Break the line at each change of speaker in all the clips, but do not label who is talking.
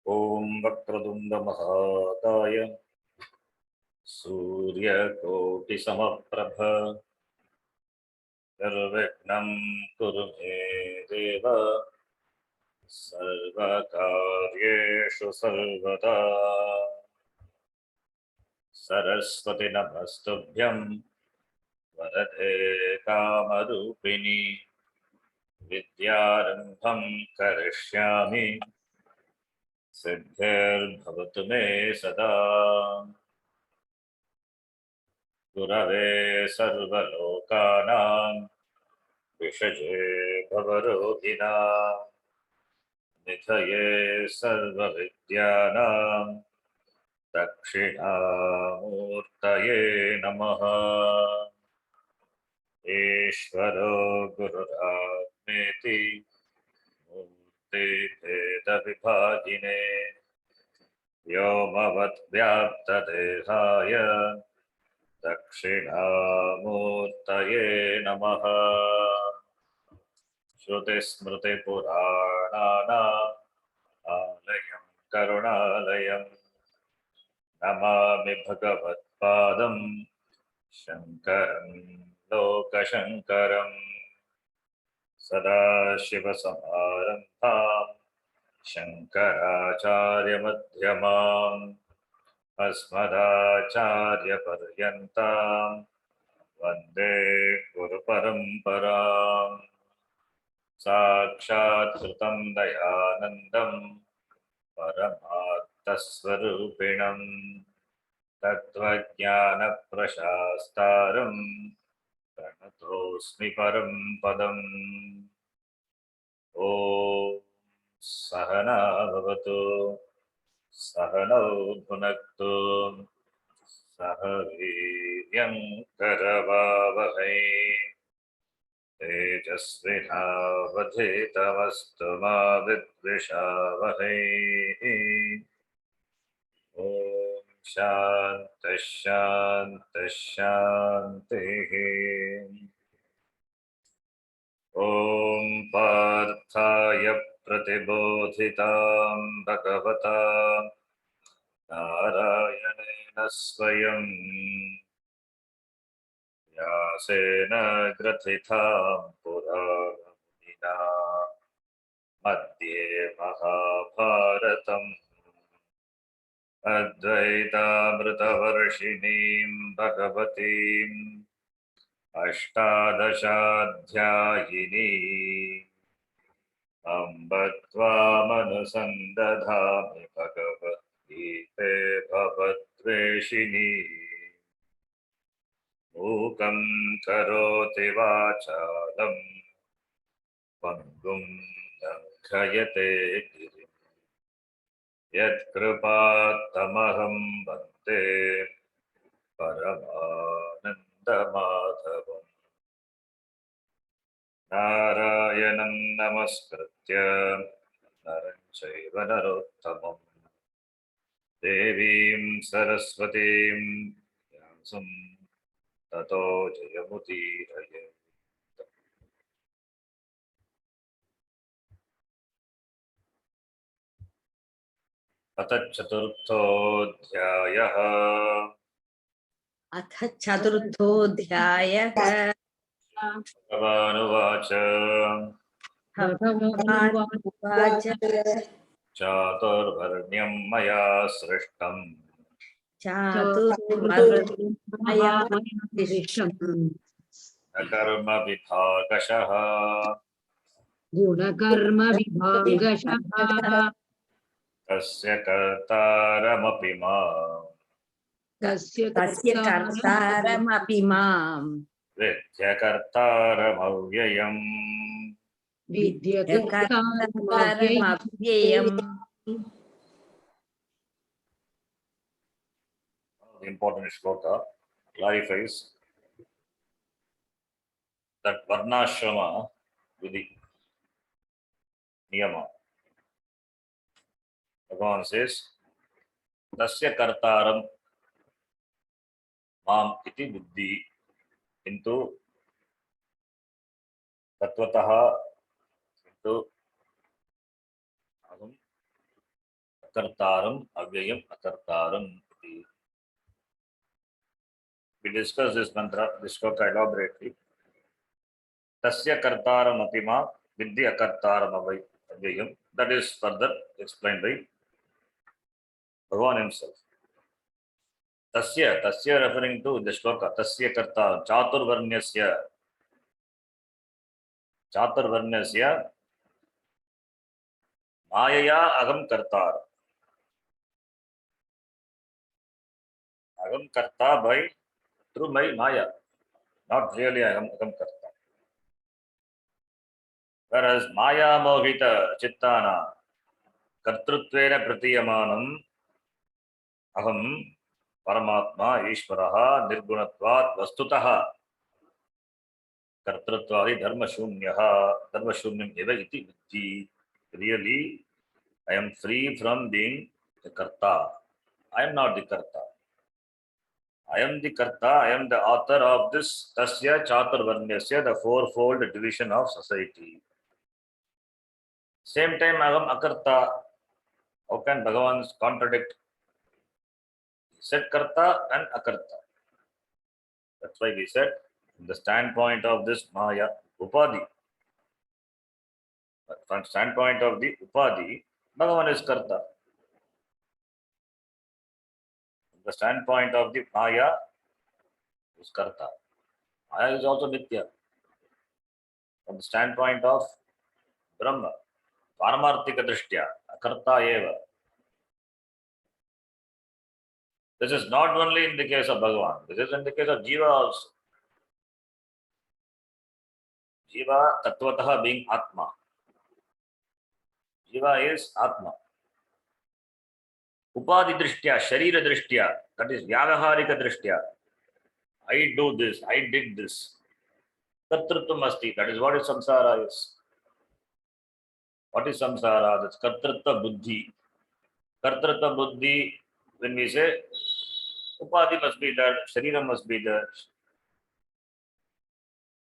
ओम वक्रतुंड महाकाय सूर्यकोटि समप्रभ निर्विघ्नं कुरु मे देव सर्वकार्येषु सर्वदा। सरस्वती नमस्तुभ्यं वरदे कामरूपिणि विद्यारम्भं करिष्यामि सिद्धिर्भवतु मे सदा। गुरवे सर्वलोकानां विषये भवरोगिणां निधये सर्वविद्यानां दक्षिणामूर्तये नमः। ईश्वरो गुरुरात्मेति मूर्तिभेदविभागिने व्योमवद्व्याप्तदेहाय दक्षिणामूर्तये नमः। श्रुतिस्मृतिपुराणानाम् आलयं करुणालयं नमामि भगवत्पादं शङ्करं लोकशङ्करं। सदाशिवसमारम्भां शङ्कराचार्यमध्यमाम् अस्मदाचार्यपर्यन्तां वन्दे गुरुपरम्पराम्। साक्षात् कृतं दयानन्दं परमार्थस्वरूपिणं तत्त्वज्ञानप्रशास्तारं प्रणतोऽस्मि परं पदम्। ॐ सहना भवतु सहनौ भुनक्तु सह वीर्यं करवावहै तेजस्विनावधीतमस्तु मा विद्विषावहै। ॐ शान्तिः शान्तिः शान्तिः। ॐ पार्थाय प्रतिबोधितां भगवता नारायणेन स्वयं व्यासेन ग्रथितां पुराणमुनिना मध्ये महाभारतम् अद्वैतामृतवर्षिणीं भगवतीम् अष्टादशाध्यायिनी अम्ब त्वामनुसन्दधामि भगवद्गीते भवद्वेषिणी। मूकं करोति वाचालं पङ्गुं लङ्घयते गिरिं यत्कृपात्तमहं वन्दे परमानन्दमाधवम्। नारायणं नमस्कृत्य नरं चैव नरोत्तमं देवीं सरस्वतीं व्यासं ततो जयमुदीरये। अथ चतुर्थोऽध्यायः।
अथ चतुर्थोऽध्यायः।
भगवानुवाच
भगवानुवाच
चातुर्वर्ण्यं मया सृष्टं
चातुर्वर्ण्यं मया सृष्टं
न कर्मविभागशः
गुणकर्मविभागशः
तस्य कर्तारमपि माम्
तस्य
कर्तारमपि माम्
विद्यकर्तारमव्ययम्।
विद्यकर्तारमव्ययम्।
The important shloka clarifies that varnashrama vidhi niyama. Bhagavan says tasya kartaram mam iti buddhi, किन्तु तत्वतः किन्तु अहं akartaram, avyayam, akartaram. We discussed this mantra, this shloka elaborately. Tasya kartaram apima vidhi akartaram avyayam. That is further explained by Bhagavan himself. Tasya referring to the shloka, tasya kartaram, chaturvarnyasya mayaya agam kartaram. Agam karta by through my maya, not really agam karta. Whereas maya mohita chittana kartrutvena pratiyamanam aham paramatma ishvaraha nirgunatvat vastutaha kartrutvadi dharmashunyam eva iti viddhi. Really, I am free from being the karta. I am not the karta. I am the karta. I am the author of this tasya chaturvarnyasya, the fourfold division of society. Same time, agam akarta. How can Bhagavan contradict? He said karta and akarta. That's why we said, from the standpoint of this maya, upadhi. But from standpoint of the upadhi, Bhagavan is karta. From the standpoint of the maya, is karta. Maya is also nitya. From the standpoint of Brahma, paramarthika drishtya, akarta eva. This is not only in the case of Bhagavan, this is in the case of Jiva also. Jiva tattvataha being Atma. Jiva is Atma. Upadhi drishtya, sharira drishtya, that is vyavaharika drishtya. I do this, I did this. Kartrutvam asti, that is what is samsara is. What is samsara? That's kartrutva buddhi. Kartrutva buddhi, when we say, upadhi must be there, sharira must be there.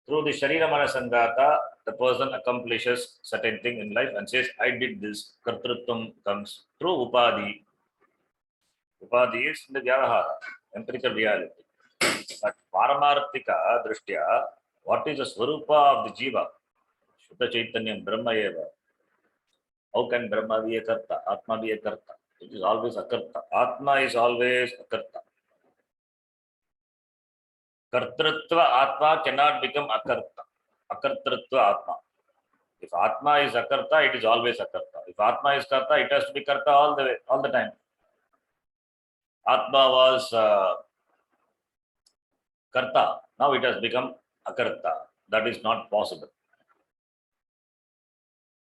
Through the sharira manasangata, the person accomplishes certain thing in life and says, I did this. Kartrutvam comes through upadhi. Upadhi is the vyavahara, empirical reality. But paramarthika drishtya, what is the swarupa of the jiva? Shuddha chaitanyam brahma eva. How can brahma be a karta? Atma be a karta? It is always a karta. Atma is always a karta. Kartrutva atma cannot become akarta. Akartrutva atma. If atma is akarta, it is always akarta. If atma is karta, it has to be karta all the way, all the time. Atma was karta. Now it has become akarta. That is not possible.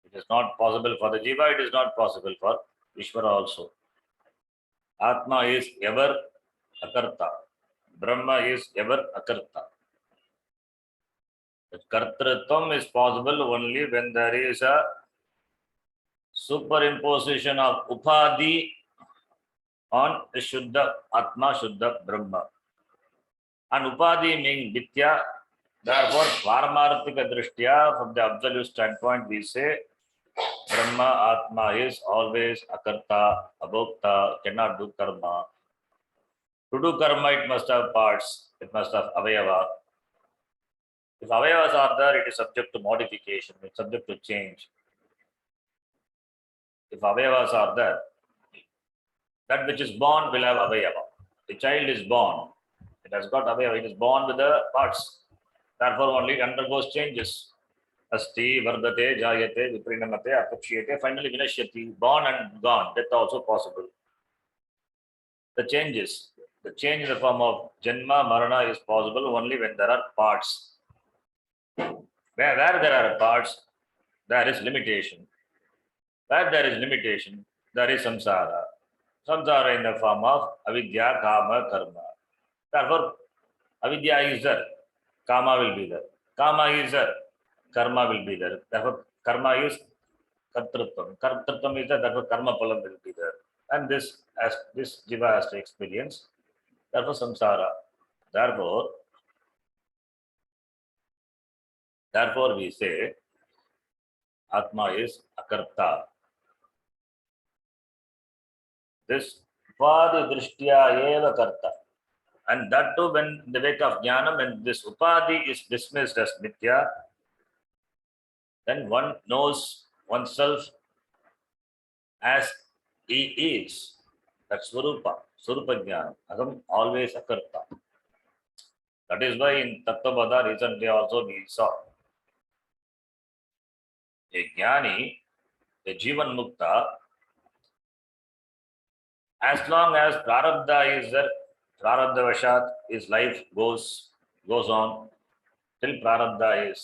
It is not possible for the jiva. It is not possible for Ishvara also. Atma is ever akarta. Brahma is ever akarta. The kartrutvam is possible only when there is a superimposition of upadhi on the Shuddha Atma, Shuddha Brahma. And upadhi means nitya. Therefore, paramarthika drishtya, from the absolute standpoint, we say Brahma Atma is always akarta, abhokta, cannot do karma. To do karma, it must have parts, it must have avayava. If avayavas are there, it is subject to modification, it is subject to change. If avayavas are there, that which is born will have avayava. The child is born, it has got avayava, it is born with the parts. Therefore, only it undergoes changes. Asti, vardate, jayate, viprinamate, apakshiyate, finally vinashyati, born and gone, death also possible. The changes, the change in the form of janma, marana is possible only when there are parts. Where there are parts, there is limitation. Where there is limitation, there is samsara. Samsara in the form of avidya, kama, karma. Therefore, avidya is there, kama will be there. Kama is there, karma will be there. Therefore, karma is kartrutvam. Kartrutvam is there, therefore karma palam will be there. And this jiva has to experience. Therefore, samsara. Therefore, we say Atma is akarta. This upadi drishtya eva karta. And that too, when in the wake of jnana, when this upadi is dismissed as mithya, then one knows oneself as he is. That's Swarupa, Swarupa Jnana. Agam always akarta. That is why in Tattvabodha recently also we saw a jnani, a Jivan Mukta, as long as Prarabdha is there, Prarabdha Vashat, his life goes on till Prarabdha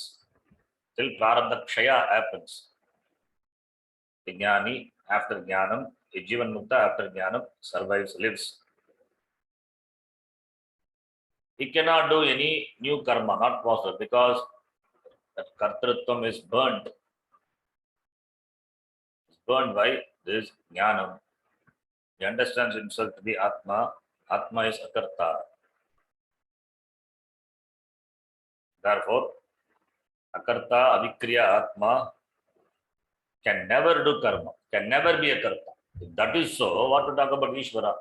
Kshaya happens. A jnani after jnanam, a Jivan Mukta after jnanam survives, lives. He cannot do any new karma, not possible, because that kartrutvam is burnt. It's burned by this jnanam. He understands himself to be Atma. Atma is akarta. Therefore, akarta, avikriya Atma can never do karma, can never be a karta. If that is so, what to talk about Ishvara?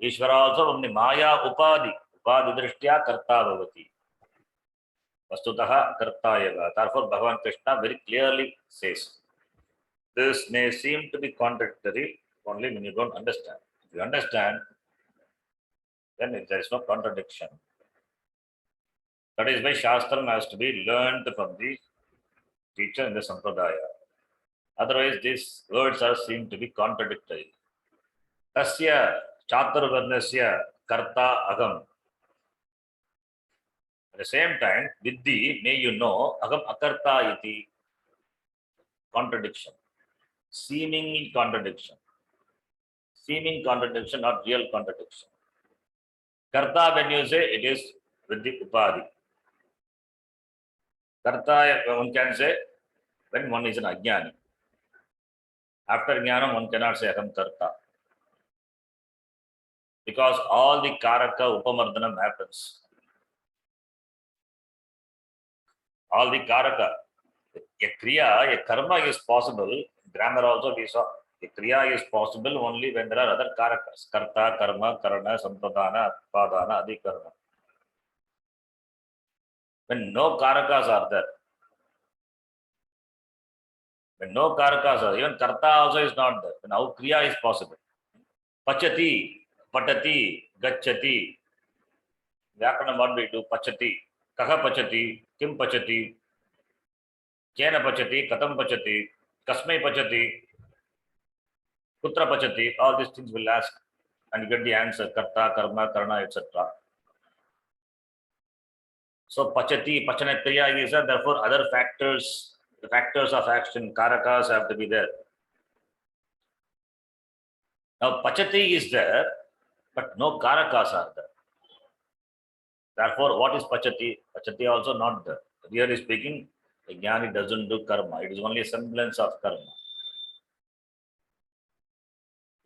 Ishvara also from the Maya Upadi drishtya karta bhavati. Vastutaha karta eva. Therefore, Bhagavan Krishna very clearly says, this may seem to be contradictory only when you don't understand. If you understand, then there is no contradiction. That is why Shastram has to be learned from the teacher in the Sampradaya. Otherwise, these words are seen to be contradictory. Tasya Chaturvarnasya Karta Agam. At the same time, Vidhi, may you know, Agam Akarta iti. Contradiction. Seeming contradiction. Seeming contradiction, not real contradiction. Karta, when you say, it is with the Upadi. Karta, one can say, when one is an Ajnani. After Jnanam, one cannot say Aham Karta. Because all the Karaka Upamardhanam happens. All the Karaka. A Kriya, a Karma is possible. Grammar also we saw. A Kriya is possible only when there are other Karakas. Karta, Karma, Karana, Sampadana, Padana, Adhikarana. When no Karakas are there, even Karta also is not there. Then how Kriya is possible? Pachati, Patati, Gachati. Vyakarana, what we do? Pachati. Kaha Pachati, Kim Pachati, Kena Pachati, Katam Pachati, Kasmai Pachati, Kutra Pachati. All these things will ask and you get the answer. Karta, Karma, Karana, etc. So Pachati, Pachana Kriya is there. Therefore, other factors, the factors of action, Karakas have to be there. Now, Pachati is there, but no Karakas are there. Therefore, what is Pachati? Pachati also not there. Really speaking, the Jnani doesn't do karma. It is only a semblance of karma.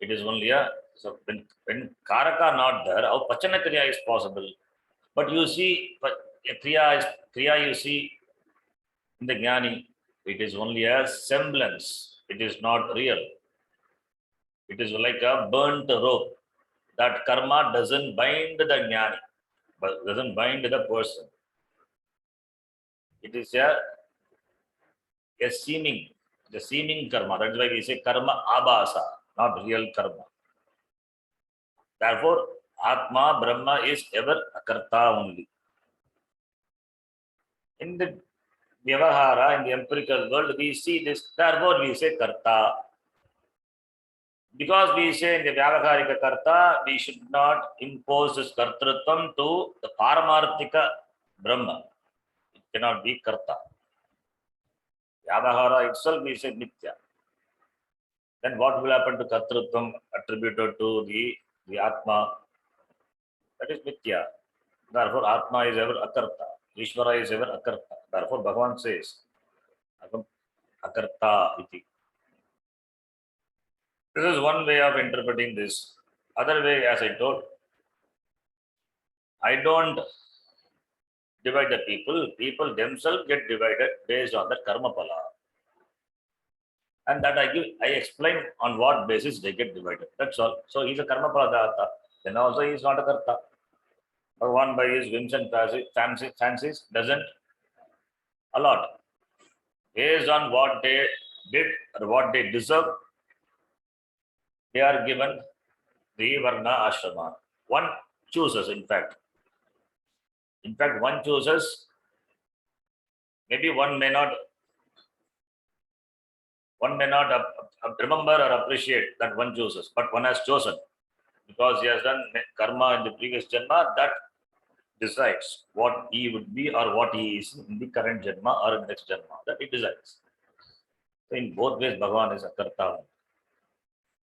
It is only a, so when Karaka not there, how Pachana Kriya is possible? But you see, a Kriya you see in the Jnani, it is only a semblance. It is not real. It is like a burnt rope. That karma doesn't bind the Jnani, but doesn't bind the person. It is a seeming, the seeming karma. That's why we say karma abhasa, not real karma. Therefore, Atma, Brahma is ever akarta only. In the Vyavahara, in the empirical world, we see this, therefore we say karta. Because we say in the Vyavaharika karta, we should not impose this kartrutvam to the Paramarthika Brahma. It cannot be karta. Vyavahara itself we say nitya. Then what will happen to kartrutvam attributed to the Atma? That is nitya. Therefore, Atma is ever akarta. Ishvara is ever akarta. Therefore, Bhagavan says, akarta iti. This is one way of interpreting this. Other way, as I told, I don't divide the people. People themselves get divided based on the karma pala. And that I explain on what basis they get divided. That's all. So he's a karma pradata. Then also he is not a karta. Bhagavan by his whims and fancies doesn't allot. Based on what they did or what they deserve, they are given the varna ashrama. One chooses, in fact. In fact, one chooses, maybe one may not remember or appreciate that one chooses, but one has chosen because he has done karma in the previous janma that decides what he would be or what he is in the current janma or in the next janma. That he decides. So in both ways, Bhagavan is akarta.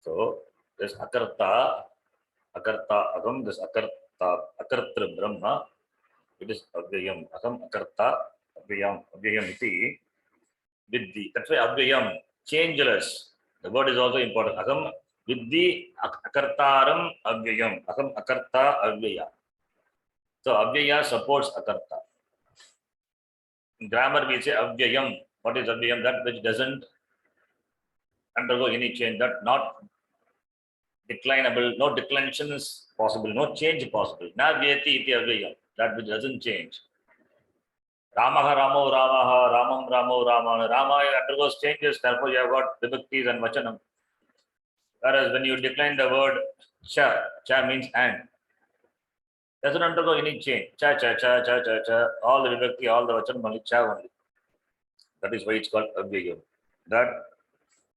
So this akarta, agam, this akartra brahma, it is avyayam. Agam akarta, avyayam iti, vidhi. That's why avyayam, changeless. The word is also important. Agam vidhi akartaram avyayam. Agam akarta avyaya. So avyaya supports akarta. In grammar we say avyayam. What is avyayam? That which doesn't undergo any change, that not declinable, no declensions possible, no change possible. Na vyati iti avyayam. That which doesn't change. Ramaha Ramo Ramaha, Ramam Ramo Ramana. Rama undergoes changes, therefore you have got vibhaktis and vachanam. Whereas when you decline the word cha means and. Doesn't undergo any change. Cha, all the vibhakti, all the vachanam, only cha only. That is why it's called avyayam. That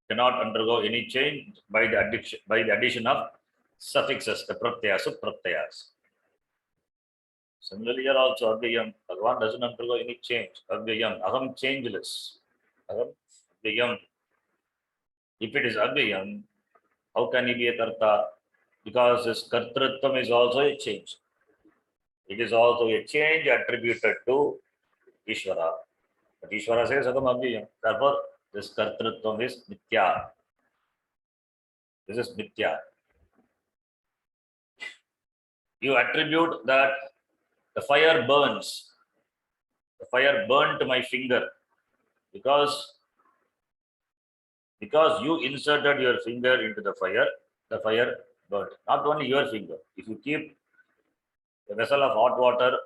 cannot undergo any change by the addition of suffixes, the pratyas, pratyas. Similarly, here also avyayam. Bhagavan doesn't undergo any change. Avyayam, aham changeless. Aham avyayam. If it is avyayam, how can he be a karta? Because his kartritvam is also a change. It is also a change attributed to Ishvara. But Ishvara says aham avyayam. Therefore, this kartritvam is mithya. This is mithya. You attribute that the fire burns. The fire burned my finger because you inserted your finger into the fire burnt. Not only your finger. If you keep a vessel of hot water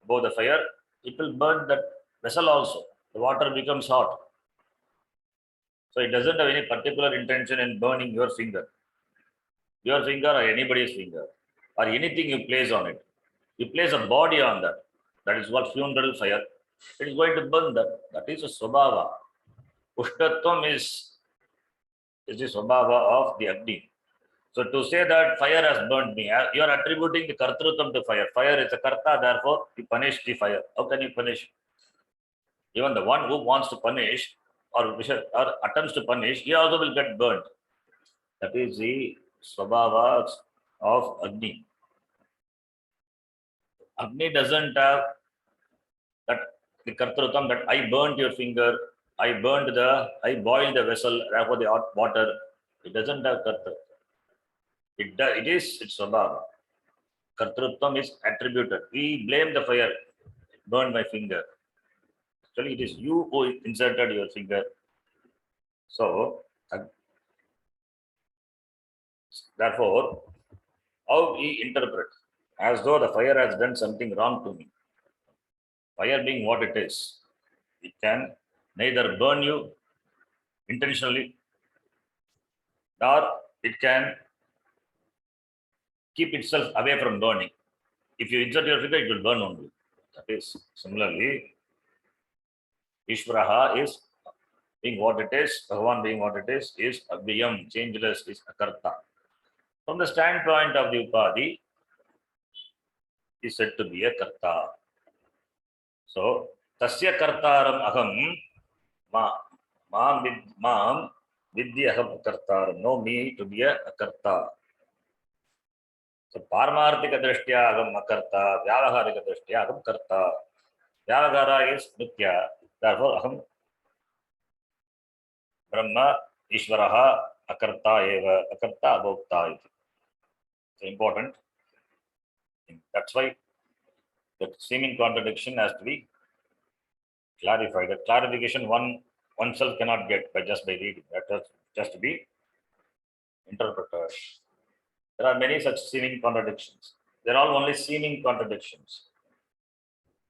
above the fire, it will burn that vessel also. The water becomes hot. So it doesn't have any particular intention in burning your finger. Your finger or anybody's finger or anything you place on it. You place a body on that. That is what funeral fire. It is going to burn that. That is a swabhava. Ushtatvam is the swabhava of the Agni. So to say that fire has burnt me, you are attributing the kartrutvam to fire. Fire is a karta, therefore you punish the fire. How can you punish? Even the one who wants to punish or attempts to punish, he also will get burnt. That is the swabhava of Agni. Agni doesn't have that the kartrutvam that I burnt your finger, I boiled the vessel, therefore the hot water. It doesn't have kartrutvam. It's swabhava. Kartrutvam is attributed. We blame the fire. It burned my finger. Actually, it is you who inserted your finger. So, therefore, how we interpret? As though the fire has done something wrong to me. Fire being what it is, it can neither burn you intentionally, nor it can keep itself away from burning. If you insert your finger, it will burn only. That is, similarly, Ishvaraha is being what it is, Bhagavan being what it is avyayam, changeless, is akarta. From the standpoint of the Upadi, is said to be a karta. So, tasya kartaram aham, maam vidya aham kartaram. Know me to be a karta. So, paramarthika drishtya aham akarta, vyavaharika drishtya aham karta. Vyavahara is nitya. Therefore, aham Brahma, Ishvaraha, akarta eva, akarta abhokta. It's important. That's why the seeming contradiction has to be clarified. The clarification one oneself cannot get by reading. That has just to be interpreted. There are many such seeming contradictions. They're all only seeming contradictions.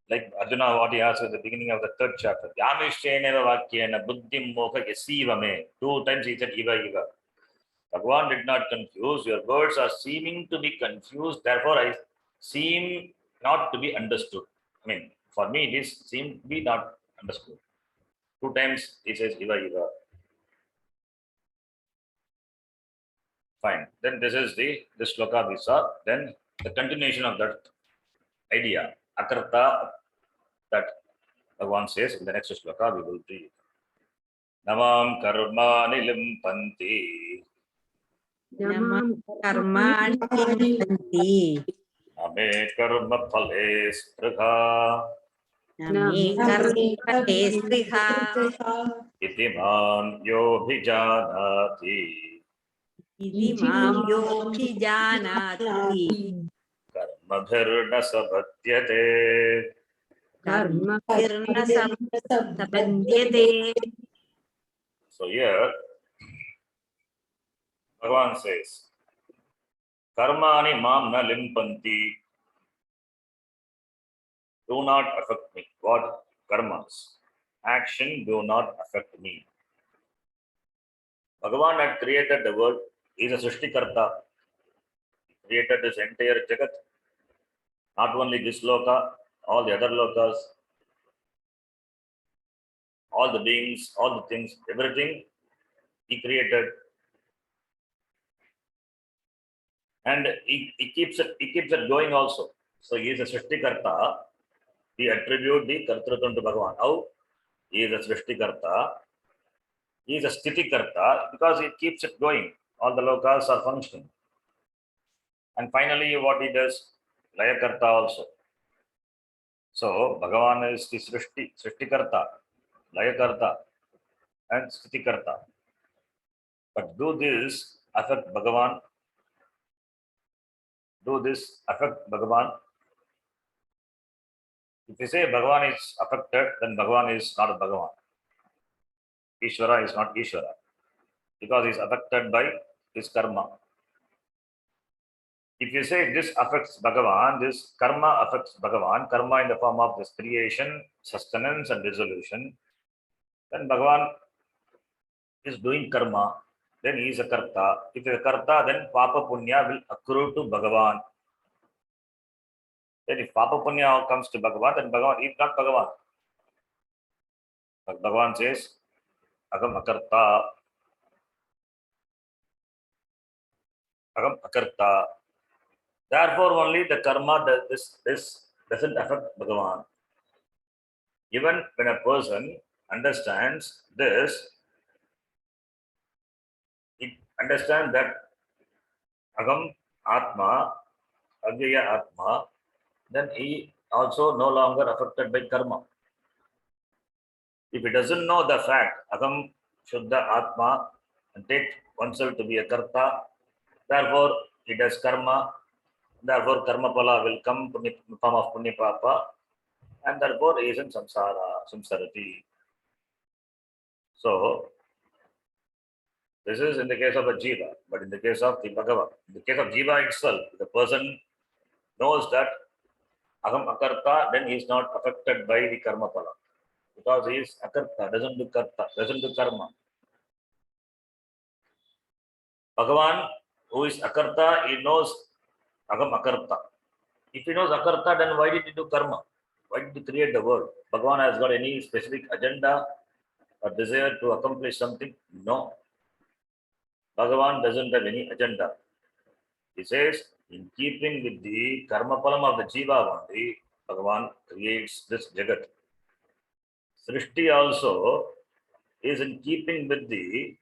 Like Arjuna, what he asked at the beginning of the third chapter. Yamishtena vakyena buddhim moha yasivame. 2 times he said iva iva. Bhagavan did not confuse. Your words are seeming to be confused. Therefore, I seem not to be understood. I mean, for me, it is seem to be not understood. 2 times he says iva iva. Fine. Then this is this sloka we saw. Then the continuation of that idea, akarta, that Bhagavan says in the next sloka we will read. Namam karmani limpanti.
Namam karmani limpanti.
Ame karma phale sprigha.
Nami karma tesriha.
Iti mam yobhijanati.
Iti mam yobhijanati.
Karmabhirna sabhatyate.
Karma
Kirna sabhadyate.
So here, Bhagavan says, Karmani mam na limpanti. Do not affect me. What? Karmas. Action do not affect me. Bhagavan had created the world. He is a Srishtikarta. He created this entire Jagat. Not only this loka, all the other lokas, all the beings, all the things, everything he created. And he keeps it going also. So he is a Srishtikarta. We attribute the Kartrutvam to Bhagavan. How? He is a Srishtikarta. He is a Sthitikarta because he keeps it going. All the lokas are functioning. And finally, what he does? Layakarta also. So, Bhagavan is the Srishtikarta, Layakarta, and Sthitikarta. But do this affect Bhagavan? Do this affect Bhagavan? If you say Bhagavan is affected, then Bhagavan is not Bhagavan. Ishvara is not Ishvara. Because he is affected by his karma. If you say this affects Bhagavan, this karma affects Bhagavan, karma in the form of this creation, sustenance and dissolution, then Bhagavan is doing karma, then he is a karta. If he is a karta, then papa punya will accrue to Bhagavan. Then if papa punya comes to Bhagavan, then Bhagavan is not Bhagavan. But Bhagavan says, Agam akarta. Agam akarta. Therefore, only the karma this doesn't affect Bhagavan. Even when a person understands this, it understands that Agam Atma, Avyaya Atma, then he also no longer affected by karma. If he doesn't know the fact, Agam Shuddha Atma, and take oneself to be a karta, therefore he does karma, therefore karma pala will come in the form of punya papa, and therefore he is in samsarati. So, this is in the case of a jiva, but in the case of the Bhagavan, in the case of jiva itself, the person knows that Agam Akarta, then he is not affected by the karma pala. Because he is Akarta, doesn't do karma. Bhagavan, who is Akarta, he knows Agam Akarta. If he knows Akarta, then why did he do karma? Why did he create the world? Bhagavan has got any specific agenda or desire to accomplish something? No. Bhagavan doesn't have any agenda. He says, in keeping with the karma palam of the jiva only, Bhagavan creates this jagat. Srishti also is in keeping with the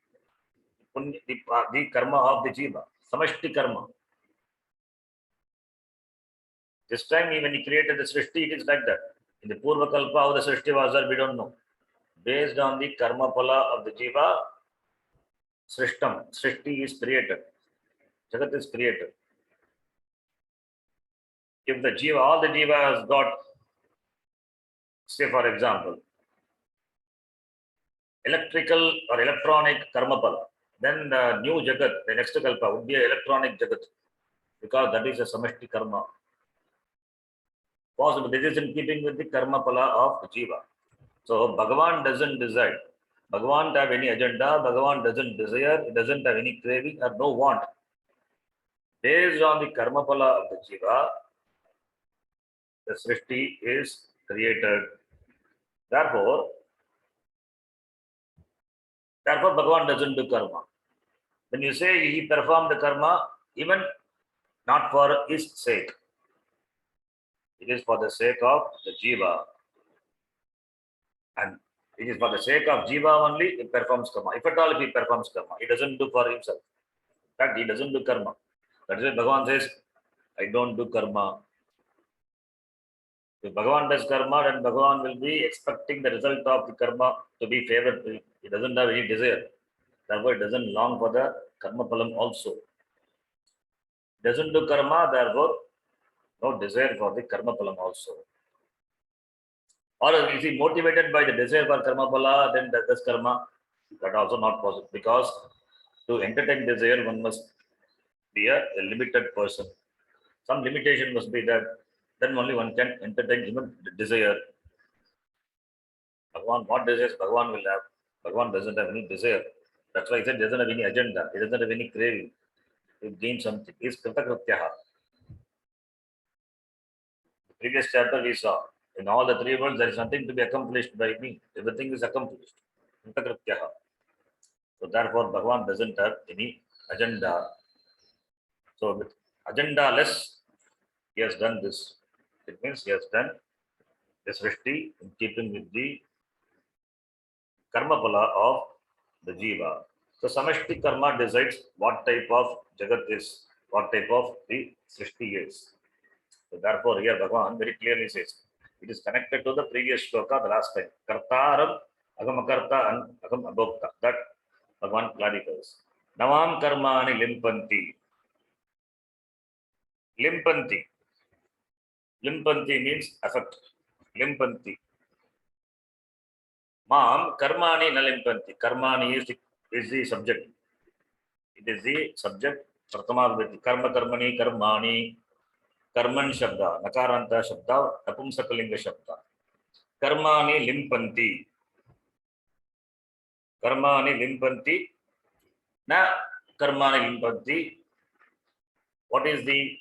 karma of the jiva, samashti karma. This time, when he created the Srishti, it is like that. In the Purva Kalpa, how the Srishti was there, we don't know. Based on the karma pala of the jiva, Srishti is created. Jagat is created. If the jiva, all the jiva has got, say for example, electrical or electronic karma pala. Then the new jagat, the next kalpa would be an electronic jagat, because that is a samashti karma. Possible. This is in keeping with the karma pala of jiva. So Bhagavan doesn't decide. Bhagavan doesn't have any agenda. Bhagavan doesn't desire. He doesn't have any craving or no want. Based on the karma pala of the jiva, the srishti is created. Therefore, Bhagavan doesn't do karma. When you say he performed the karma, even not for his sake, it is for the sake of the jiva. And it is for the sake of jiva only he performs karma. If at all if he performs karma, he doesn't do for himself. In fact, he doesn't do karma. That is why Bhagavan says, I don't do karma. If Bhagavan does karma, then Bhagavan will be expecting the result of the karma to be favorable. He doesn't have any desire. Therefore, he doesn't long for the karma palam also. Doesn't do karma, therefore, no desire for the karma palam also. Or if he motivated by the desire for karma pala, then does karma. That also not possible, because to entertain desire, one must be a limited person. Some limitation must be that, then only one can entertain even the desire. Bhagavan, what desires Bhagavan will have? Bhagavan doesn't have any desire. That's why he said he doesn't have any agenda. He doesn't have any craving. He gain something. He is kritakrityaha. The previous chapter we saw, in all the three worlds, there is nothing to be accomplished by me. Everything is accomplished. Kritakrityaha. So therefore, Bhagavan doesn't have any agenda. So with agenda less, he has done this. It means he has done this srishti in keeping with the karma pala of the jiva. So samashti karma decides what type of jagat is, what type of the srishti is. So therefore, here Bhagavan very clearly says, it is connected to the previous shloka, the last time. Kartaram, agamakarta, and agam abhokta. That Bhagavan clarifies. Navam karmani limpanti. Limpanti. Limpanti means affect. Limpanti. Mam karmani na limpanti. Karmani is the subject. It is the subject. Pratama vibhati. Karma karmani karmani. Karman shabda. Nakaranta shabda. Napumsakalinga shabda. Karmani limpanti. Karmani limpanti. Na karmani limpanti. What is the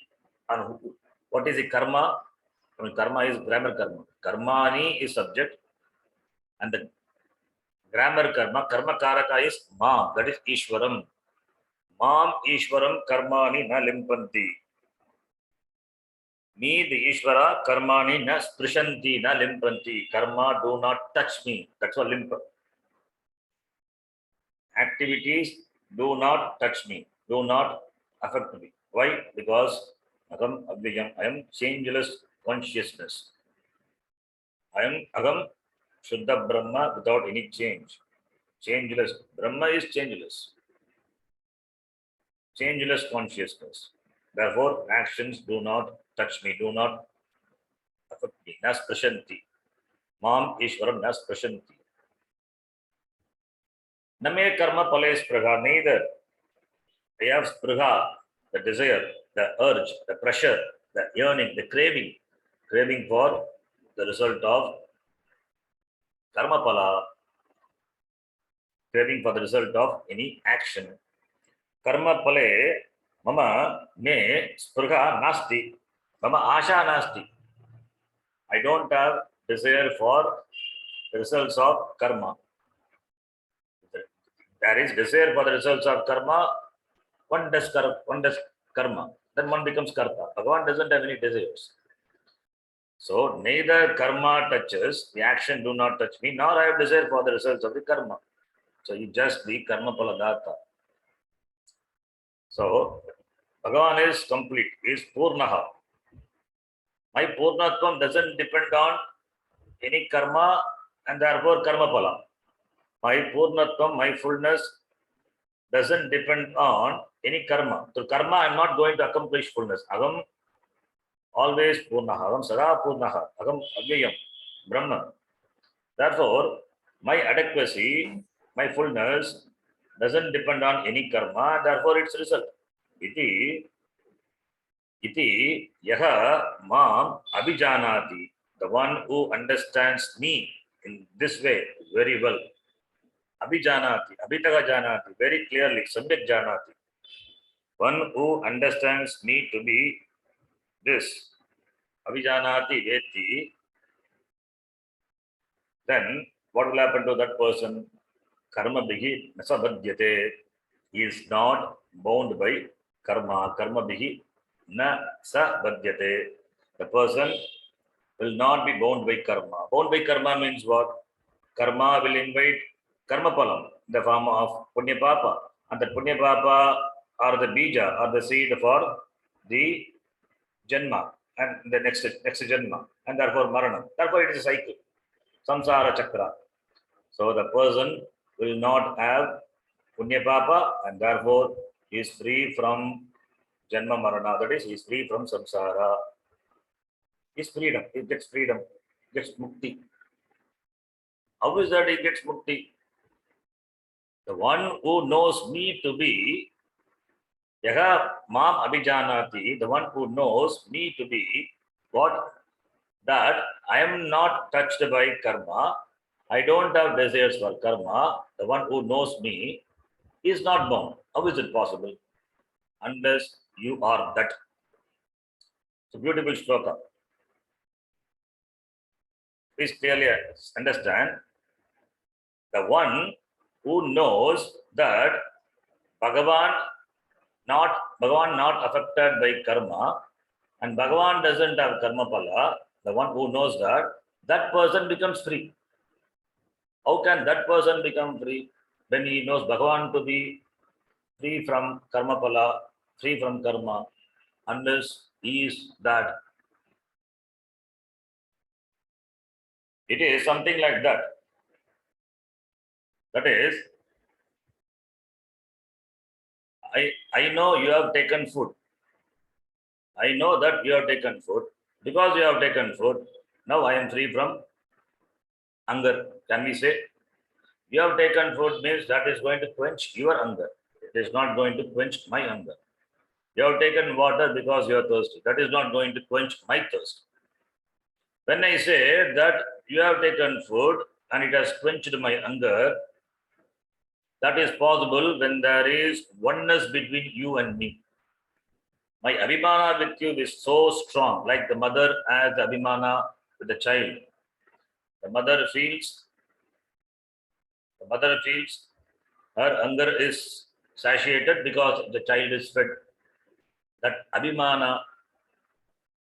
karma? I mean, karma is grammar karma. Karmani is subject, and the grammar karma karaka is mam, that is Ishwaram. Mam Ishwaram karmani na limpanti. Me, the Ishvara, karmani na sprishanti na limpanti. Karma do not touch me. That's what limpa. Activities do not touch me, do not affect me. Why? Because Agam Abhyam, I am changeless consciousness. I am Agam Shuddha Brahma without any change. Changeless. Brahma is changeless. Changeless consciousness. Therefore, actions do not touch me, do not affect me. Nas prashanti. Mam Ishwaram nas prashanti. Name karma pale spraha. Neither I have spraha, the desire, the urge, the pressure, the yearning, the craving for the result of karma pala, craving for the result of any action. Karma pale mama me spraha nasti, mama asha nasti. I don't have desire for the results of karma. There is desire for the results of karma. One does karma. Then one becomes karta. Bhagavan doesn't have any desires. So neither karma touches, the action do not touch me, nor I have desire for the results of the karma. So you just the karma paladata. So Bhagavan is complete, is purnaha. My purnatvam doesn't depend on any karma and therefore karma pala. My purnatvam, my fullness doesn't depend on any karma. Through karma, I am not going to accomplish fullness. Agam always purnaha. Agam sada purnaha. Agam avyayam. Brahman. Therefore, my adequacy my fullness doesn't depend on any karma, therefore its result. Iti yaha mam abhijanati, the one who understands me in this way very well. Abhijanati, abhitaha janati, very clearly, samyak janati. One who understands me to be this, abhijanati veti, then what will happen to that person? Karma bihi nasabhadyate. He is not bound by karma. Karma bihi na sabhadyate. The person will not be bound by karma. Bound by karma means what? Karma will invite karma palam in the form of punya papa. And the punya papa are the bija or the seed for the janma and the next janma. And therefore marana. Therefore it is a cycle. Samsara chakra. So the person will not have punya papa and therefore he is free from janma marana. That is, he is free from samsara. His freedom, he gets freedom, gets mukti. How is that he gets mukti? The one who knows me to be yaha mam abhijanati, the one who knows me to be what? That I am not touched by karma. I don't have desires for karma. The one who knows me is not bound. How is it possible? Unless you are that. It's a beautiful shloka. Please clearly understand. The one who knows that Bhagavan not affected by karma and Bhagavan doesn't have karma pala, the one who knows that person becomes free. How can that person become free? When he knows Bhagavan to be free from karma pala, free from karma, unless he is that. It is something like that. That is, I know you have taken food. I know that you have taken food. Because you have taken food, now I am free from hunger. Can we say? You have taken food means that is going to quench your hunger. It is not going to quench my hunger. You have taken water because you are thirsty. That is not going to quench my thirst. When I say that you have taken food and it has quenched my hunger, that is possible when there is oneness between you and me. My abhimana with you is so strong, like the mother has the abhimana with the child. The mother feels her hunger is satiated because the child is fed. That abhimana,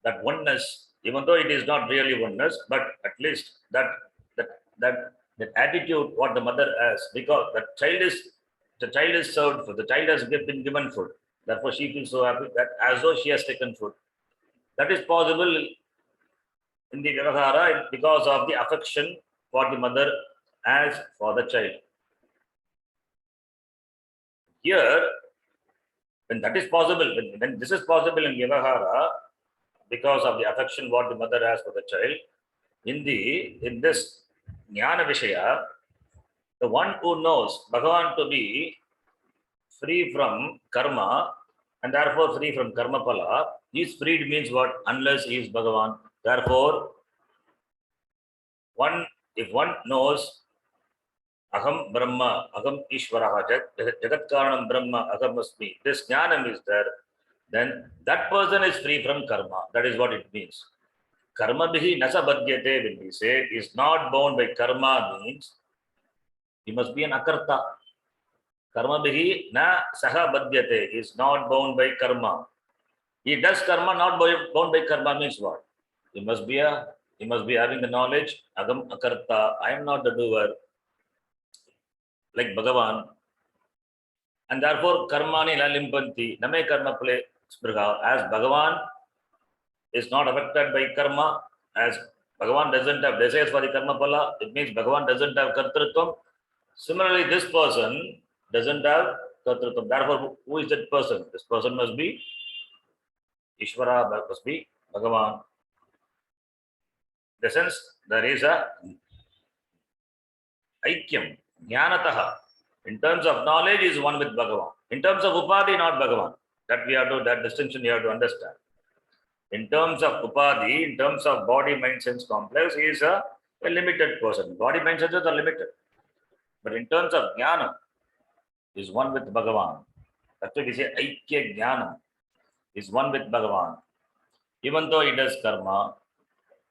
that oneness, even though it is not really oneness, but at least that attitude what the mother has, because the child is served food, the child has been given food. Therefore, she feels so happy that as though she has taken food. That is possible in the Vyavahara because of the affection what the mother has for the child. Here, when that is possible, when this is possible in Vyavahara, because of the affection what the mother has for the child, in this Jnana Vishaya, the one who knows Bhagavan to be free from karma and therefore free from karma pala, is freed means what? Unless he is Bhagavan. Therefore, if one knows Aham Brahma, Aham Ishvaraha, Jagat Karanam Brahma, Aham Asmi, this Jnanam is there, then that person is free from karma. That is what it means. Karma bihi nasa badhyate, when we say is not bound by karma, means he must be an akarta. Karma bihi na saha badhyate, is not bound by karma. He does karma, not bound by karma means what? He must be having the knowledge, agam akarta, I am not the doer, like Bhagavan. And therefore, karmani la limpanti, name karma play sprigha. As Bhagavan is not affected by karma, as Bhagavan doesn't have desires for the karma pala, it means Bhagavan doesn't have kartrutvam. Similarly, this person doesn't have kartrutvam. Therefore, who is that person? This person must be Ishvara, must be Bhagavan. In the sense, there is a aikyam Jnanataha, in terms of knowledge, is one with Bhagavan. In terms of Upadhi, not Bhagavan. That distinction you have to understand. In terms of Upadhi, in terms of body, mind, sense complex, he is a limited person. Body, mind, senses are limited. But in terms of Jnana, is one with Bhagavan. That's why we say Aikya Jnana is one with Bhagavan. Even though he does karma,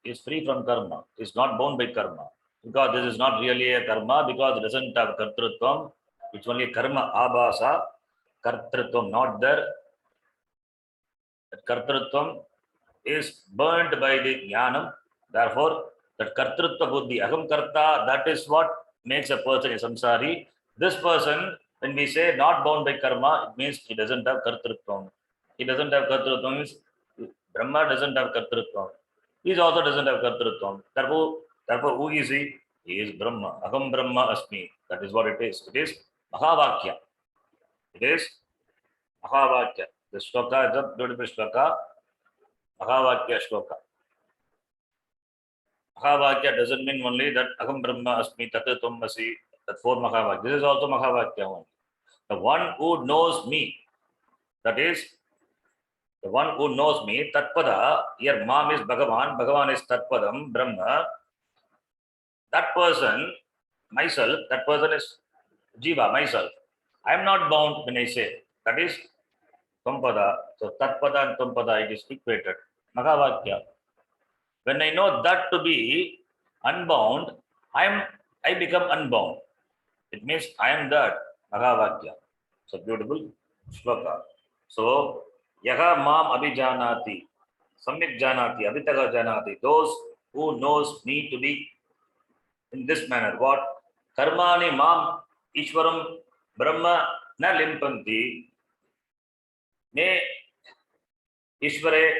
he is free from karma. He is not bound by karma. Because this is not really a karma, because it doesn't have kartrutvam. It's only karma abhasa, kartrutvam not there. That kartrutvam is burnt by the jnanam. Therefore, that kartrutva buddhi, aham karta, that is what makes a person a samsari. This person, when we say not bound by karma, it means he doesn't have kartrutvam. He doesn't have kartrutvam means Brahma doesn't have kartrutvam. He also doesn't have kartrutvam. Therefore, who is he? He is Brahma. Aham Brahma Asmi. That is what it is. It is Mahavakya. It is Mahavakya. The shloka is a beautiful shloka. Mahavakya shloka. Mahavakya doesn't mean only that Aham Brahma Asmi Tata Tumasi, that four Mahavakya. This is also Mahavakya only. The one who knows me, that is, the one who knows me, Tatpada, here Mam is Bhagavan, Bhagavan is Tatpadam, Brahma. That person, myself, that person is Jiva, myself. I am not bound when I say. That is Tampada. So Tatpada and Tampada, it is equated. Mahavakya. When I know that to be unbound, I become unbound. It means I am that. Mahavakya. So beautiful shloka. So Yaha Mam Abhijanati, Samyak Janati, Abhitaga Janati, those who knows me to be in this manner. What? Karmani Mam Ishwaram Brahma na limpanti. Me Ishware,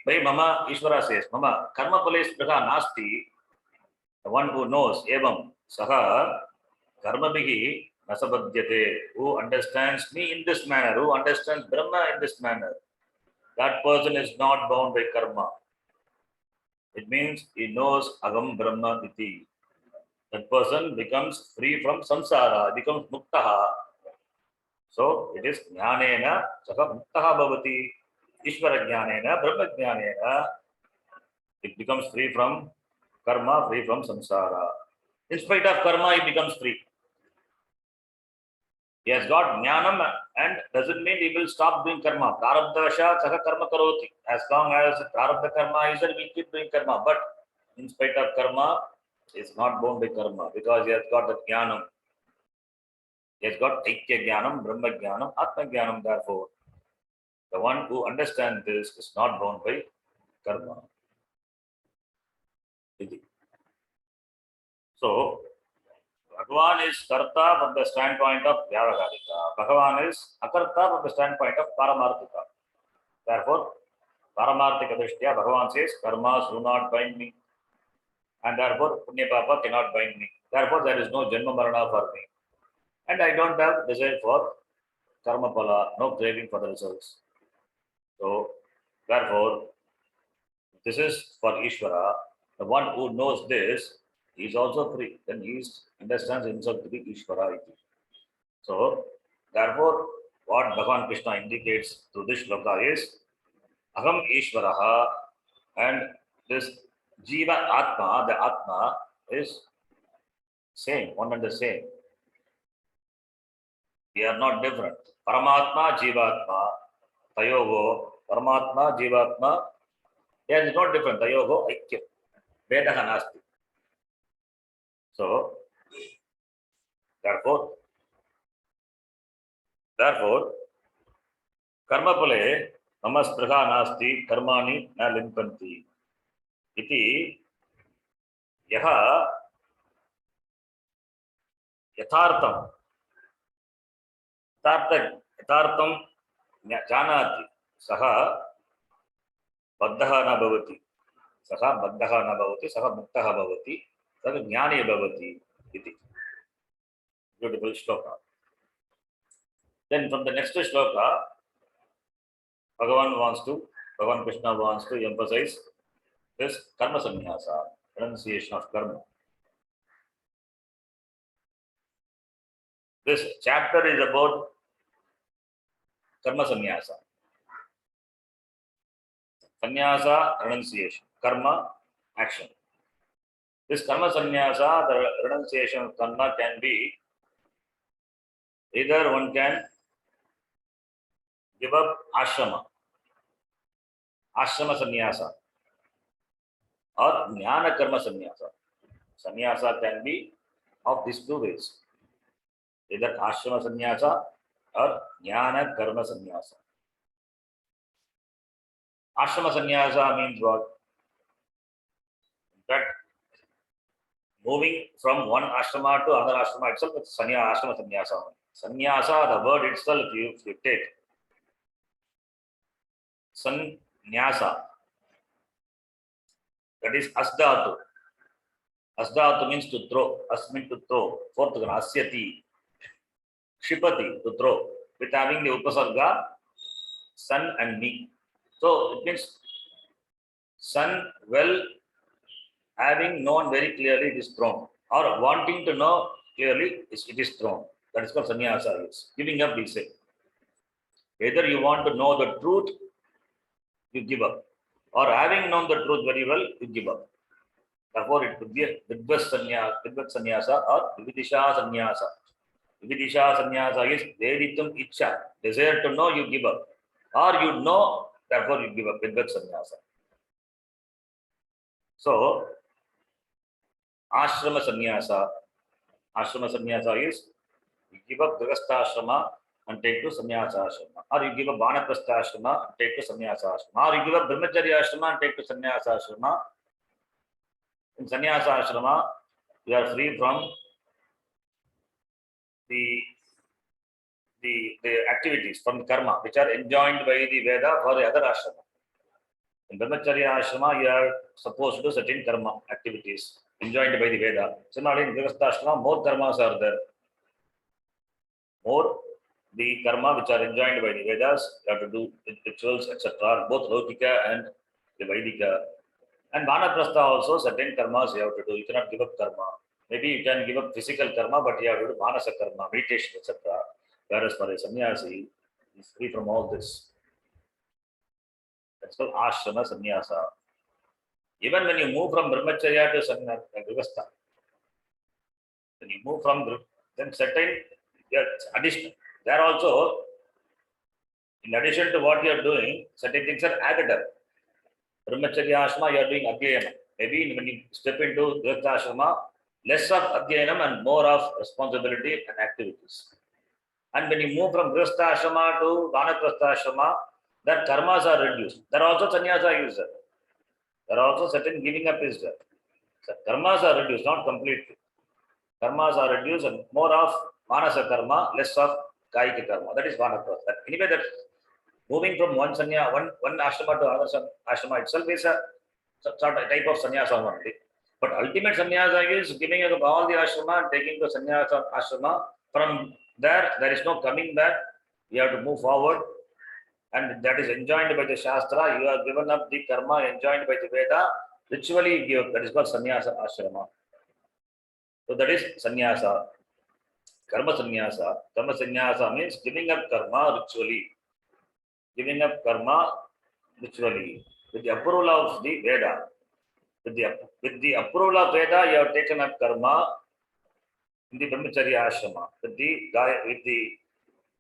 by Mama Ishwara says, Mama Karma Pales Praha Nasti, the one who knows, Evam Saha Karma Bihi Nasabhadyate, who understands me in this manner, who understands Brahma in this manner. That person is not bound by karma. It means he knows Agam Brahma Iti. That person becomes free from samsara, becomes muktaha. So it is jnanena saha muktaha bhavati. Ishvara jnanena, Brahma jnanena. It becomes free from karma, free from samsara. In spite of karma, he becomes free. He has got jnanam and doesn't mean he will stop doing karma. Prarabdhasha saha karma karoti. As long as prarabdha karma is there, we keep doing karma. But in spite of karma, he is not bound by karma because he has got the jnanam. He has got Aikya jnanam, Brahma jnanam, Atma jnanam. Therefore, the one who understands this is not bound by karma. So, Bhagavan is karta from the standpoint of Vyavaharika. Bhagavan is akarta from the standpoint of Paramarthika. Therefore, Paramarthika Drishtya, Bhagavan says, karmas do not bind me. And therefore, Punya Papa cannot bind me. Therefore, there is no Janma Marana for me. And I don't have desire for Karma Pala, no craving for the results. So, therefore, this is for Ishvara. The one who knows this, he is also free. Then he understands himself to be Ishvara. So, therefore, what Bhagavan Krishna indicates through this shloka is Aham Ishvaraha, and this Jiva Atma, the Atma is same, one and the same. We are not different. Paramatma, Jivatma, Tayogo, Paramatma, Jivatma, there is not different. Tayogo, Aikya, Vedaha Nasti. So, therefore, karma pale namaspraha nasti karmani na limpanti. Iti yaha yathartam janati saha baddha na bhavati. Saha baddha na bhavati, saha muktaha bhavati, saha jnani bhavati. Iti. Beautiful shloka. Then from the next shloka, Bhagavan Krishna wants to emphasize this karma sannyasa, renunciation of karma. This chapter is about karma sannyasa. Sannyasa, renunciation. Karma, action. This karma sannyasa, the renunciation of karma can be either one can give up ashrama sannyasa, or jnana karma sannyasa. Sannyasa can be of these two ways, either ashrama sannyasa or jnana karma sannyasa. Ashrama sannyasa means what? In fact, moving from one ashrama to another ashrama itself, it's ashrama sannyasa. Sannyasa, the word itself, if you take sannyasa, that is asdhatu. Asdhatu means to throw. As means to throw. Fourth one, asyati. Shipati, to throw. With having the upasarga, sun and me. So it means sun, well, having known very clearly it is thrown, or wanting to know clearly it is thrown. That is what sannyasa is. Giving up, we say. Either you want to know the truth, you give up. Or having known the truth very well, you give up. Therefore, it could be a vidvat sannyasa or vividisha sannyasa. Vividisha sannyasa is veditum icha. Desire to know, you give up. Or you know, therefore you give up. Vidvat sannyasa. So, ashrama sannyasa. Ashrama sannyasa is you give up grihastha ashrama and take to sannyasa ashrama. Or you give up vanaprastha ashrama and take to sannyasa ashrama. Or you give up brahmacharya ashrama and take to sannyasa ashrama. In sannyasa ashrama, you are free from the activities, from karma, which are enjoined by the Veda for the other ashrama. In brahmacharya ashrama, you are supposed to do certain karma activities enjoined by the Veda. Similarly, in grihastha ashrama, more karmas are there. More the karma which are enjoined by the Vedas, you have to do rituals, etc., both Laukika and the Vaidika. And Vanaprastha also, certain karmas you have to do. You cannot give up karma. Maybe you can give up physical karma, but you have to do manasa karma, meditation, etc. Whereas for a sannyasi, he is free from all this. That's called ashrama sannyasa. Even when you move from brahmacharya to grihastha, when you move from then certain additional. There also, in addition to what you are doing, certain things are added up. Brahmacharya ashrama, you are doing adhyayana. Maybe when you step into grihastha ashrama, less of adhyayana and more of responsibility and activities. And when you move from grihastha ashrama to vanaprastha ashrama, that karmas are reduced. There are also sannyasa is there. There are also certain giving up is there. So karmas are reduced, not completely. Karmas are reduced and more of manasa karma, less of kayika karma. That is vanaprastha. Anyway, that moving from one ashrama to another ashrama itself is a sort of type of sannyasa only. But ultimate sannyasa is giving up all the ashrama and taking the sannyasa ashrama. From there is no coming back. You have to move forward. And that is enjoined by the Shastra. You are given up the karma enjoined by the Veda. Ritually you give up. That is called sannyasa ashrama. So that is sannyasa. Karma sannyasa. Karma sannyasa means giving up karma ritually. Giving up karma ritually. With the approval of the Veda. With the approval of Veda, you have taken up karma in the brahmacharya ashrama.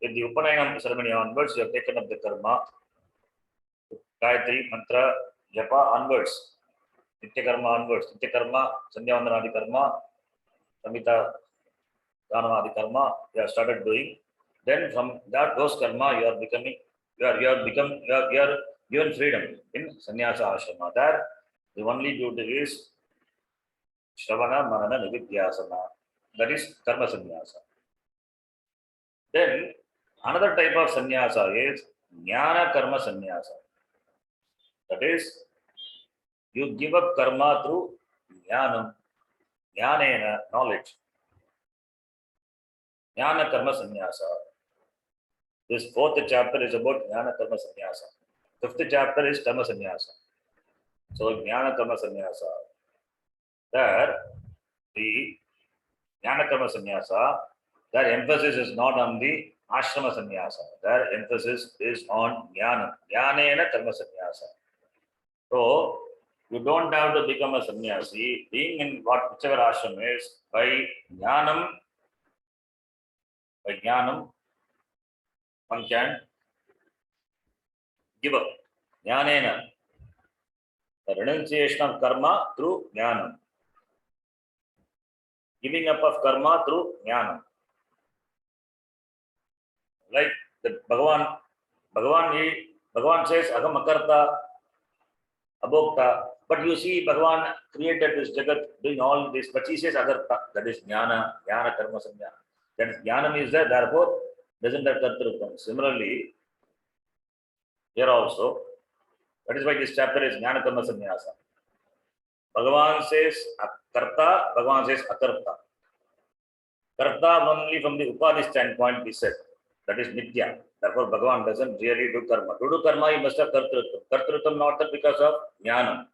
With the Upanayana ceremony onwards, you have taken up the karma. Gayatri, mantra, japa onwards. Nitya karma onwards. Nitya karma, Sandhya Vandanadi karma, Samhita Dhanamadi karma, you have started doing. Then from those karma, you are given freedom in sannyasa ashrama. There, the only duty is Shravana, Manana, Nividhyasana. That is karma sannyasa. Then another type of sannyasa is jnana karma sannyasa. That is, you give up karma through jnanam, jnanena, knowledge. Jnana karma sannyasa. This fourth chapter is about jnana karma sannyasa. Fifth chapter is karma sannyasa. So jnana karma sannyasa. There, the jnana karma sannyasa, Their emphasis is not on the ashrama sannyasa. Their emphasis is on jnana. Jnanena karma sannyasa. So, you don't have to become a sannyasi. Being in whichever ashram is, by jnanam, one can give up. Jnanena. The renunciation of karma through jnanam. Giving up of karma through jnanam. Like the Bhagavan says, Aham Akarta, Abhokta. But you see, Bhagavan created this Jagat doing all this, but he says Agarta. That is Jnana Karma Sanya. That is Jnanam is there, therefore doesn't have Kartrutvam. Similarly, here also, that is why this chapter is Jnana Karma Sannyasa. Bhagavan says Karta, Bhagavan says Akarta. Karta only from the Upadhi standpoint is said. That is Nitya. Therefore, Bhagavan doesn't really do karma. To do karma, he must have Kartrutvam. Kartrutvam not because of Jnanam.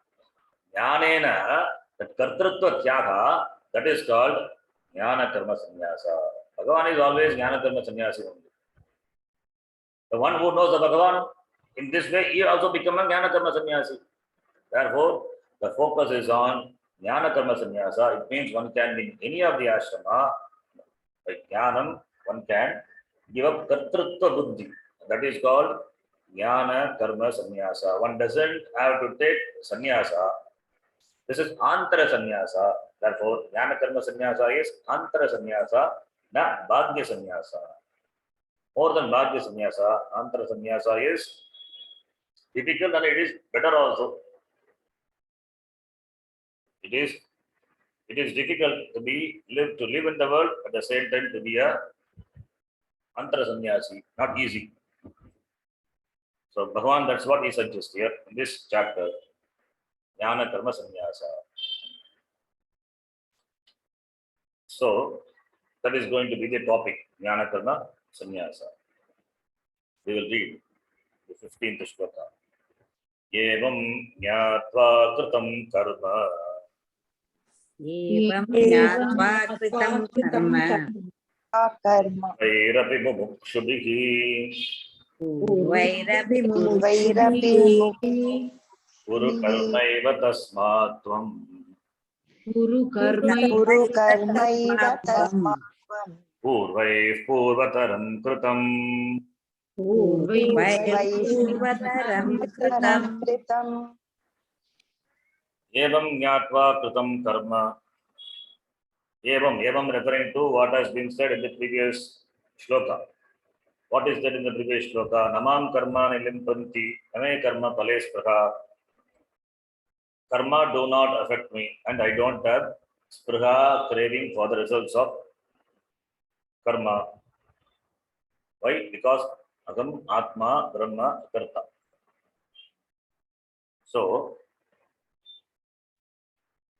Jnanena, that Kartrutva Tyaga, that is called Jnana Karma Sannyasa. Bhagavan is always Jnana Karma Sannyasi only. The one who knows the Bhagavan in this way, he also becomes a Jnana Karma Sannyasi. Therefore, the focus is on Jnana Karma Sannyasa. It means one can be in any of the ashrama, by Jnanam, one can give up Kartrutva Buddhi. That is called Jnana Karma Sannyasa. One doesn't have to take sannyasa. This is Antara Sannyasa. Therefore, Jnana Karma Sannyasa is Antara Sannyasa, not Bhagya Sannyasa. More than Bhagya Sannyasa, Antara Sannyasa is difficult and it is better also. It is difficult to live in the world, at the same time to be a Antara Sannyasi, not easy. So Bhagavan, that's what he suggests here in this chapter, Jnana Karma Sannyasa. So that is going to be the topic, Jnana Karma Sannyasa. We will read the 15th shloka. Evam jnatva kritam karma.
Evam jnatva kritam karma.
Vairapi mumukshubhihi.
Vairapi
Guru karmaiva tasmat tvam.
Guru karma
Purvaiः purvataram kritam.
Vairvataram kritam.
Evam jnatva kritam karma. Evam referring to what has been said in the previous shloka. What is that in the previous shloka? Namam karma nilimpanti, name karma pales praha. Karma do not affect me and I don't have spraha, craving for the results of karma. Why? Because Agam Atma Brahma Karta. So,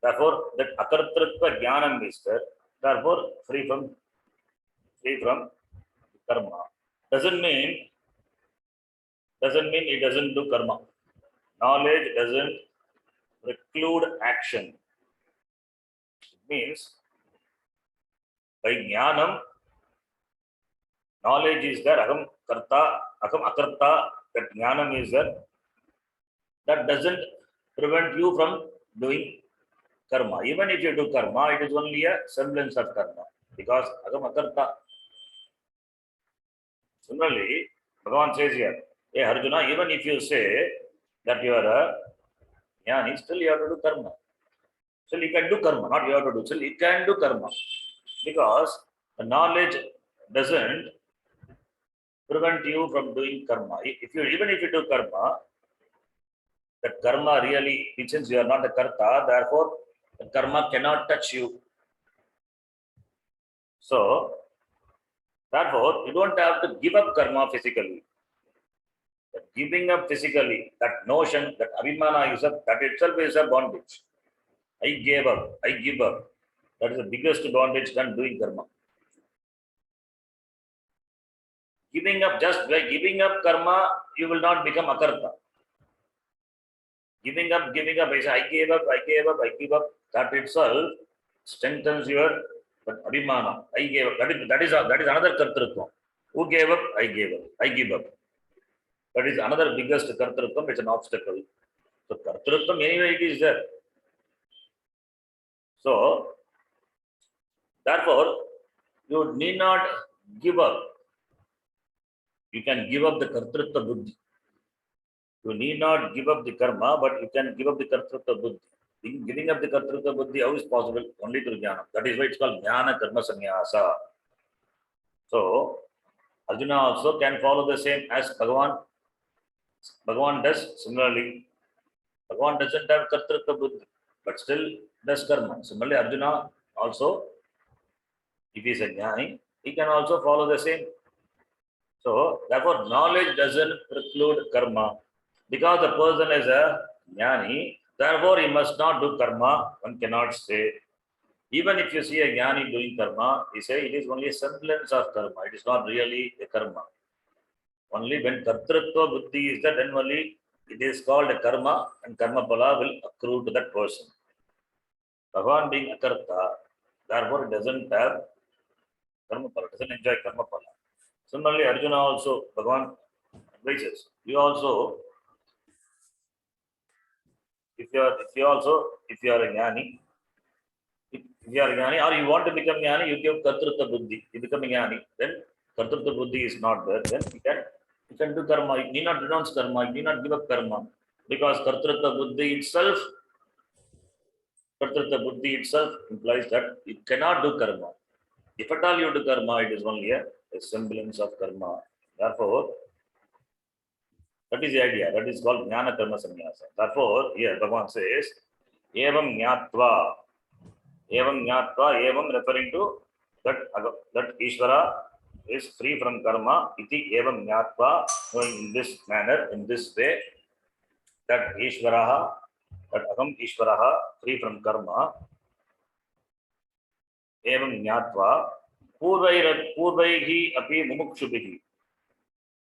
therefore, that Akartrutva Jnanam is there, therefore free from karma. Doesn't mean it doesn't do karma. Knowledge doesn't preclude action. It means by Jnanam, knowledge is there, Aham Karta, Aham Akarta, that Jnanam is there. That doesn't prevent you from doing karma. Even if you do karma, it is only a semblance of karma, because Aham Akarta. Similarly, Bhagavan says here, hey Arjuna, even if you say that you are a jnani, still you have to do karma. Still you can do karma, not you have to do, still you can do karma. Because the knowledge doesn't prevent you from doing karma. Even if you do karma, that karma really, since you are not a karta, therefore the karma cannot touch you. So, therefore, you don't have to give up karma physically. But giving up physically, that notion, that abhimana is that itself is a bondage. I gave up, I give up. That is the biggest bondage than doing karma. Just by giving up karma, you will not become akarta. Giving up, I say, I gave up, that itself strengthens your But Abhimana, I gave up. That is another Kartrutvam. Who gave up? I gave up. I give up. That is another biggest Kartrutvam. It's an obstacle. So Kartrutvam, anyway, it is there. So, therefore, you need not give up. You can give up the Kartrutva Buddhi. You need not give up the karma, but you can give up the Kartrutva Buddhi. In giving up the Kartrutva Buddhi, how is possible? Only through Jnana. That is why it's called Jnana Karma Sannyasa. So, Arjuna also can follow the same as Bhagavan. Bhagavan does similarly. Bhagavan doesn't have Kartrutva Buddhi, but still does karma. Similarly, Arjuna also, if he is a Jnani, he can also follow the same. So, therefore, knowledge doesn't preclude karma. Because the person is a Jnani, therefore he must not do karma. One cannot say. Even if you see a Jnani doing karma, he say it is only a semblance of karma. It is not really a karma. Only when Kartrutva Buddhi is there, then only it is called a karma, and karma pala will accrue to that person. Bhagavan being akarta, therefore it doesn't have karma pala, doesn't enjoy karma pala. Similarly, Arjuna also, Bhagavan advises, you also, if you are a Jnani, if you are a Jnani or you want to become Jnani, you give Kartrutva Buddhi, you become a Jnani, then Kartrutva Buddhi is not there, then you can do karma, you need not renounce karma, you need not give up karma, because Kartrutva Buddhi itself implies that you cannot do karma. If at all you do karma, it is only a semblance of karma. Therefore, that is the idea. That is called Jnana Karma Sannyasa. Therefore, here Bhagavan says, Evam Jnatva, Evam referring to that Ishvara is free from karma. Iti Evam Jnatva, knowing in this manner, in this way, that Ishvaraha, that Aham Ishvaraha, free from karma. Evam Jnatva, Purvaihi api Mumukshubhihi.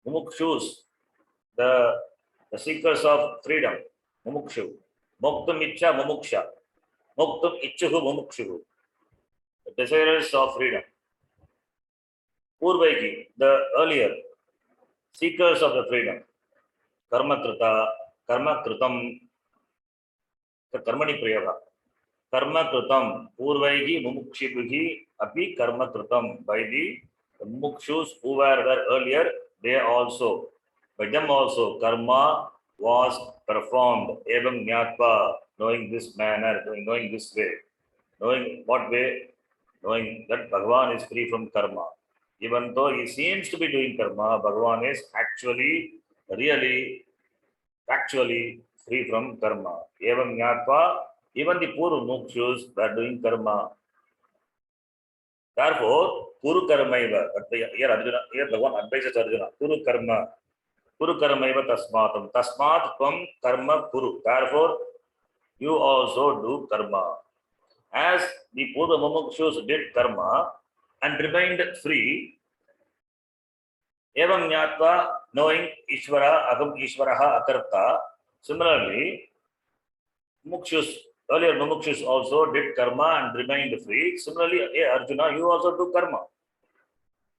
Mumukshus, the seekers of freedom, Mumukshu. Moktum Icha Mumuksha. Moktum Ichuhu Mumukshu. The desirers of freedom. Purvaihi, the earlier seekers of the freedom. Karma Kritam, the Karmani Priyaga. Karma Kritam, Purvaihi Mumukshibhihi api Karma Kritam. By the Mumukshus who were there earlier, they also, by them also, karma was performed. Evam Jnatva, knowing this manner, knowing this way. Knowing what way? Knowing that Bhagavan is free from karma. Even though he seems to be doing karma, Bhagavan is actually, really, factually free from karma. Evam Jnatva, even the poor mukshus were doing karma. Therefore, Kuru Karmaiva, here Bhagavan advises Arjuna, Kuru Karmaiva Tasmatam. Tasmat Tvam Karma Kuru. Therefore, you also do karma. As the Purva Mumukshus did karma and remained free, Evam Jnatva, knowing Ishvara, Aham Ishvaraha Akarta, similarly, earlier Mumukshus also did karma and remained free. Similarly, Arjuna, you also do karma.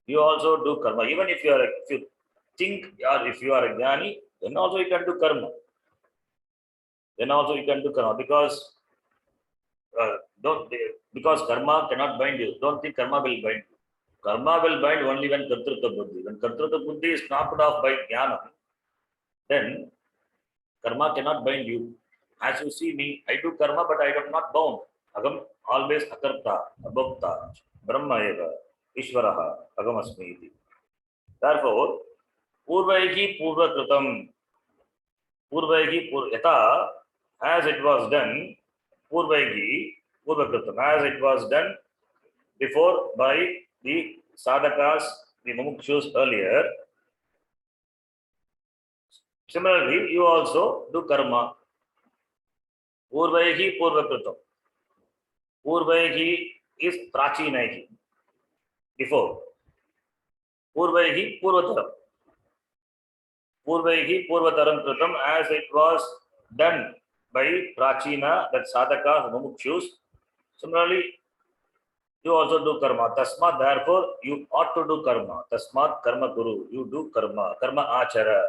You also do karma. Even if you think or if you are a Jnani, then also you can do karma. Because karma cannot bind you. Don't think karma will bind you. Karma will bind only when Kartrutva Buddhi. When Kartrutva Buddhi is knocked off by Jnana, then karma cannot bind you. As you see me, I do karma, but I am not bound. Agam always akarta, abhokta, Brahma eva, Ishvaraha, agam asmi iti. Therefore, Purvaihi Purva Kritam, Yata, as it was done, Purvaihi Purva Kritam, as it was done before by the sadhakas, the mumukshus earlier. Similarly, you also do karma. Purvaihi Purvakritam. Purvaihi is Prachinaihi. Before. Purvaihi Purvataram. Purvaihi Purvataram Kritam, as it was done by Prachina, that Sadhaka, Mumukshus. Similarly, You also do karma. Tasmat, therefore, you ought to do karma. Tasmat karma guru. You do karma. Karma achara.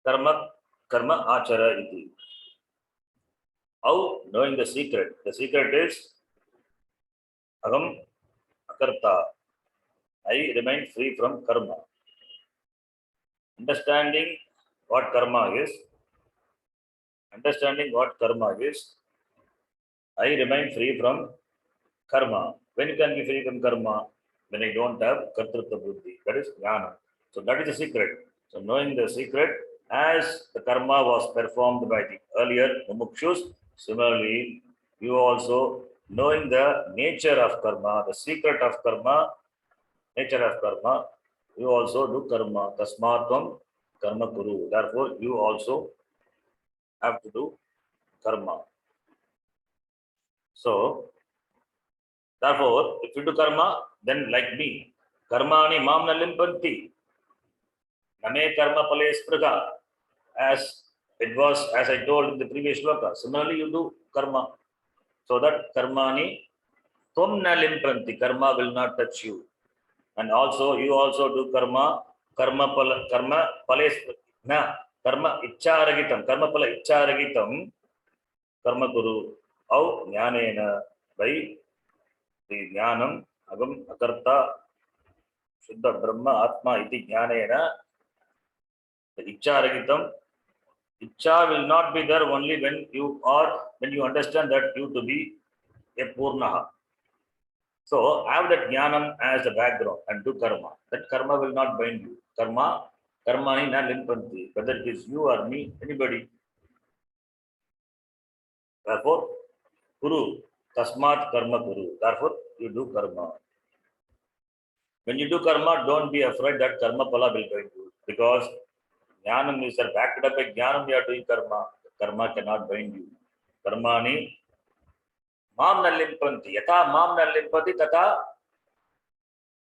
Karma achara iti. How? Knowing the secret. The secret is aham akarta. I remain free from karma. Understanding what karma is. Understanding what karma is. I remain free from karma. When you can be free from karma? When I don't have kartrutva buddhi. That is jnana. So that is the secret. So knowing the secret, as the karma was performed by the earlier mumukshus, similarly, you also knowing the nature of karma, the secret of karma, nature of karma, you also do karma. Tasmatvam karma kuru. Therefore, you also have to do karma. So, therefore, if you do karma, then like me, karmani mam na limpanti, name karma pale spraka, as it was, as I told in the previous shloka. Similarly, you do karma, so that karmani tvam na limpanti, karma will not touch you. And also, you also do karma, karma pale na, karma icharagitam, karma pala icharagitam, karma guru, au jnanena, by the jnanam, agam akarta, Shuddha Brahma Atma iti jnanena, the icharagitam, icha will not be there only when you understand that you to be a Purnaha. So have that jnanam as the background and do karma. That karma will not bind you. Karmani na limpanti, whether it is you or me, anybody. Therefore, Guru, tasmat karma guru. Therefore, you do karma. When you do karma, don't be afraid that karma pala will bind you. Because jnanam is backed up by jnanam, you are doing karma. Karma cannot bind you. Karmani mam na limpanti. Yatha mam na limpati, tata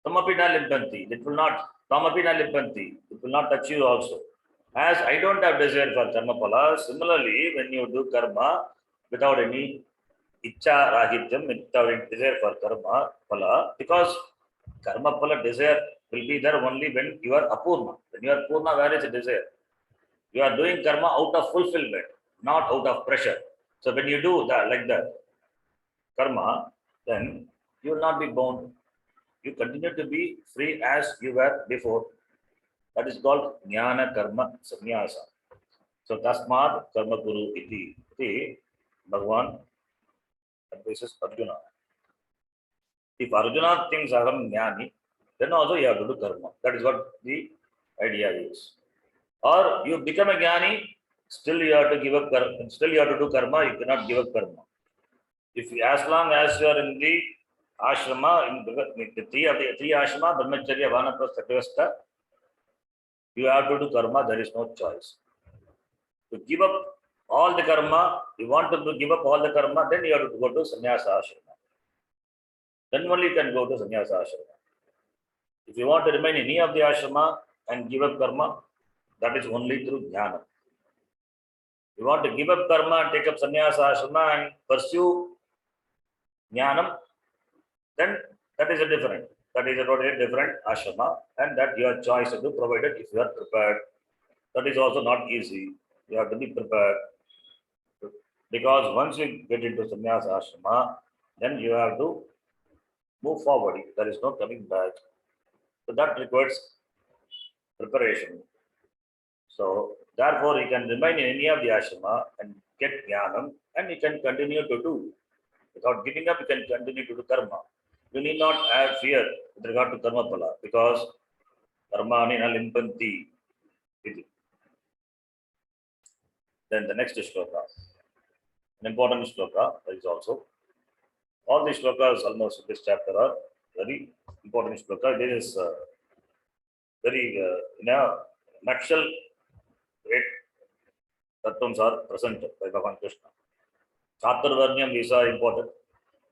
tamapi na limpanti. It will not, tamapi na limpanti. It will not touch you also. As I don't have desire for karma pala, similarly, when you do karma without any Icha rahityam, without any desire for karma pala, because karma pala desire will be there only when you are apurna. When you are purna, where is the desire? You are doing karma out of fulfillment, not out of pressure. So when you do that, like that, karma, then you will not be bound. You continue to be free as you were before. That is called jnana karma sannyasa. So tasmad karma guru iti Bhagwan advises Arjuna. If Arjuna thinks aham jnani, then also you have to do karma. That is what the idea is. Or you become a jnani, still you have to give up karma, still you have to do karma, you cannot give up karma. If as long as you are in the ashrama, in the three ashrama, brahmacharya, vanaprastha, satyavastha, you have to do karma, there is no choice. To give up all the karma, you want to give up all the karma, then you have to go to sannyasa ashrama. Then only you can go to sannyasa ashrama. If you want to remain in any of the ashrama and give up karma, that is only through jnana. You want to give up karma and take up sannyasa ashrama and pursue jnanam, then that is a totally different ashrama, and that your choice to do, provided if you are prepared. That is also not easy. You have to be prepared. Because once you get into sannyasa ashrama, then you have to move forward. There is no coming back. So that requires preparation. So therefore, you can remain in any of the ashrama and get jnanam, and you can continue to do. Without giving up, you can continue to do karma. You need not have fear with regard to karma pala, because karmani na limpanti. Then the next shloka, an important shloka, there is also. All these shlokas almost in this chapter are very important shloka. This is very, in a nutshell, great tattvams are present by Bhagavan Krishna. Chaturvarnyam, these are important.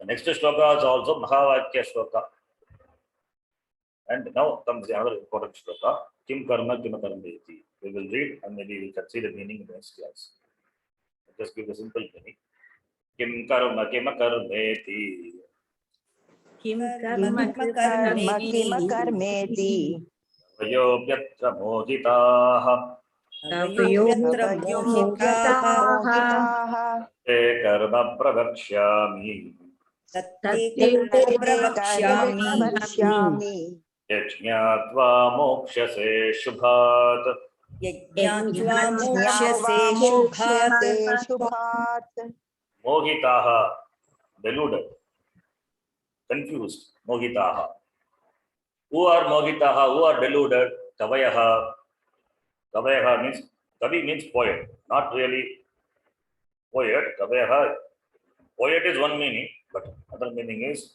The next shloka is also Mahavakya shloka. And now comes the other important shloka, Kim Karma Kim Karmeti. We will read and maybe we can see the meaning in the next class. Just give the simple meaning. Kim Karma Kim Karmeti.
किं
कर्म कर्मेति
वयोऽप्यत्र मोहिताः
तवयोऽत्र
मोहिताः
ते कर्म प्रवक्ष्यामि
तत्ते प्रवक्ष्यामि
यज्ञात्वा मोक्ष्यसे शुभात्
यज्ञात्वा मोक्ष्यसे शुभात्
मोहिताः deluded, confused, mohitaha. Who are mohitaha? Who are deluded? Kavayaha. Kavayaha means, kavi means poet, not really poet. Kavayaha, poet is one meaning, but other meaning is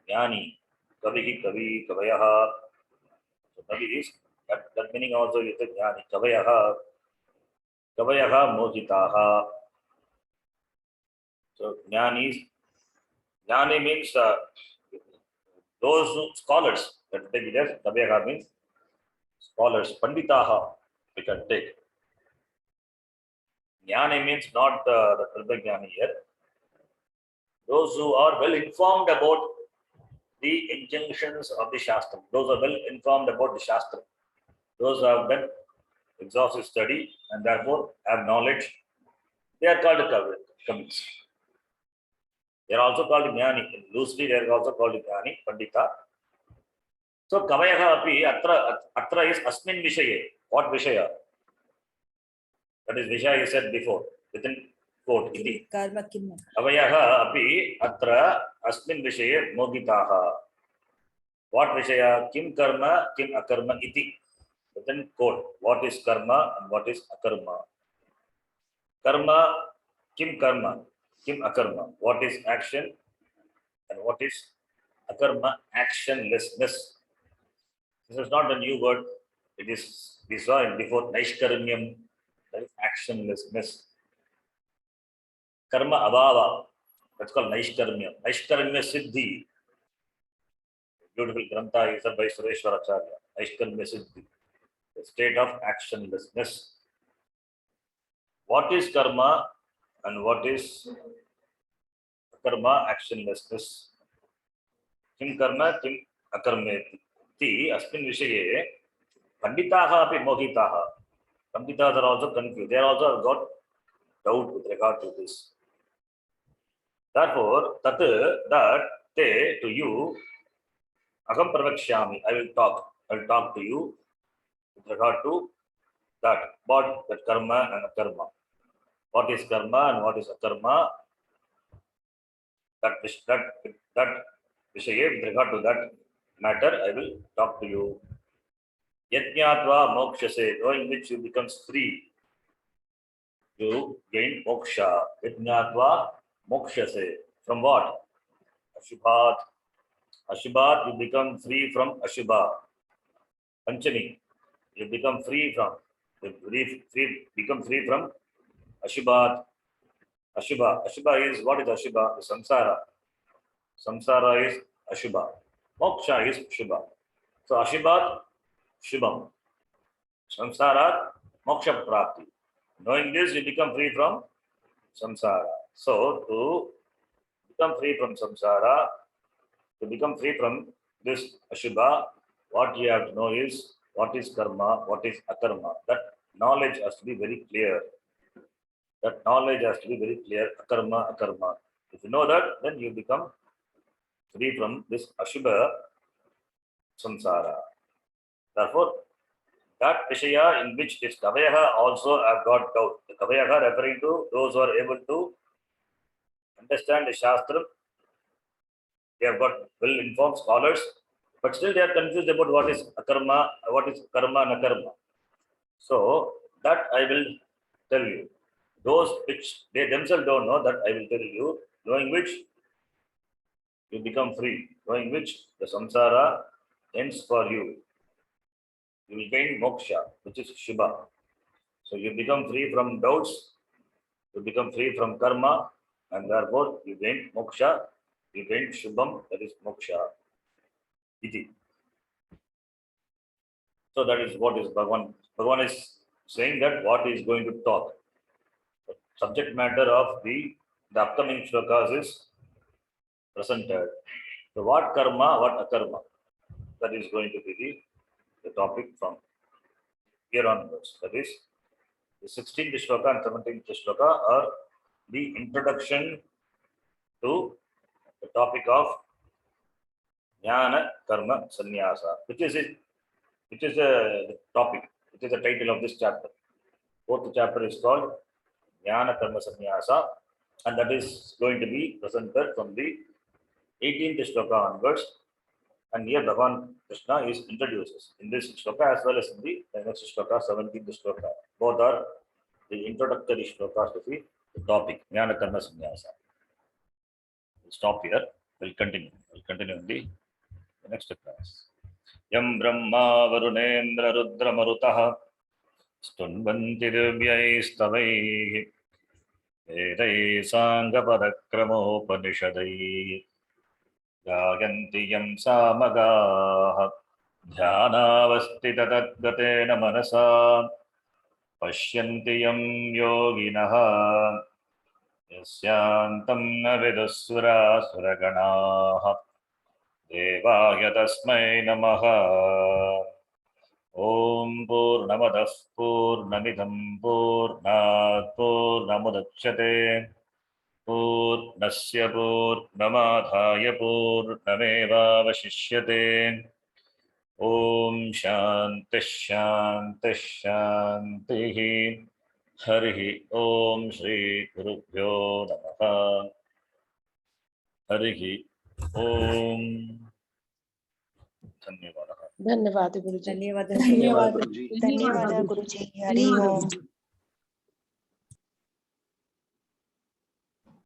jnani. Kavihi, kavi, kavayaha. So kavi is, that meaning also is jnani. Kavayaha. Kavayaha mohitaha. So jnani means those scholars that take it as Kavayaha means scholars, Panditaha, we can take. Jnani means not the Tribhajnani here. Those who are well informed about the injunctions of the Shastra. Those are well informed about the Shastra. Those who have done exhaustive study and therefore have knowledge. They are called Kavis. They are also called Jnani. Loosely, they are also called Jnani, Pandita. So Kavayaha api atra is asmin vishaye. What vishaya? That is vishaya is said before within quote. Kavayaha api atra asmin vishaye mogitaha. What vishaya? Kim karma, kim akarma iti. Within quote. What is karma and what is akarma? Karma, kim akarma. What is action and what is akarma? Actionlessness. This is not a new word. It is, we saw it before, Naishkarmyam, that is actionlessness. Karma abhava, that's called Naishkarmyam. Naishkarmya siddhi. Beautiful grantha is by Sureshwar Acharya. Naishkarmya siddhi, the state of actionlessness. What is karma and what is karma? Actionlessness. Kim karma, kim akarmeti. Asmin vishaye panditaha api mohitaha. Panditas are also confused. They also got doubt with regard to this. Therefore, that te to you, aham pravakshyami. I will talk to you with regard to that. What that karma and akarma. What is karma and what is akarma? That vishaye with regard to that matter, I will talk to you. Yajnatva mokshase, knowing which you become free, you gain moksha. Yajnatva mokshase. From what? Ashubhat. Ashubhat, you become free from Ashubha. Panchami, you become free from, become free from Ashubhat. Ashubha. Ashubha is, what is Ashubha? Samsara. Samsara is Ashubha. Moksha is Shubha. So Ashubhat, Shubham. Samsara, Moksha Prapti. Knowing this, you become free from Samsara. So to become free from Samsara, to become free from this Ashubha, what you have to know is what is karma, what is akarma. That knowledge has to be very clear. That knowledge has to be very clear. Akarma, akarma. If you know that, then you become free from this Ashubha samsara. Therefore, that Vishaya in which this Kavayaha also have got doubt. The Kavayaha referring to those who are able to understand the Shastra. They have got well-informed scholars, but still they are confused about what is akarma, what is karma and akarma. So that I will tell you. Those which they themselves don't know, that I will tell you, knowing which you become free, knowing which the samsara ends for you. You will gain moksha, which is Shubha. So you become free from doubts, you become free from karma, and therefore you gain moksha, you gain Shubham, that is moksha. Iti. So that is what is Bhagavan. Bhagavan is saying that what he is going to talk. The subject matter of the upcoming shlokas is presented. So what karma, what akarma? That is going to be the topic from here onwards. That is, the 16th shloka and 17th shloka are the introduction to the topic of Jnana Karma Sannyasa, which is the topic, which is the title of this chapter. Fourth chapter is called Jnana Karma Sannyasa, and that is going to be presented from the 18th shloka onwards. And here Bhagavan Krishna is introduces in this shloka as well as in the next shloka, 17th shloka. Both are the introductory shlokas to the topic, Jnana Karma Sannyasa. We'll stop here. We'll continue. We'll continue in the next class. Yam Brahma Varunendra Rudra Marutaha Stunvanti Divyai Vedai Sangha Parakramopanishadai Gayanti Yam Samagaha Dhyanavastita Tadgatena Manasa Pashyanti Yam Yoginaha Yasyantam Navidusura Suraganaha Devaya Tasmai Namaha. Om Purnamadah Purnamidam Purnat Purnamudachyate Purnasya Purnamadhaya Purnameva Vashishyate. Om Shanti Shanti Shanti. Harihi Om Shri Gurubhyo Namaha. Harihi Om. धन्यवाद
धन्यवाद गुरुजी
धन्यवाद
धन्यवाद गुरुजी हरि ओम।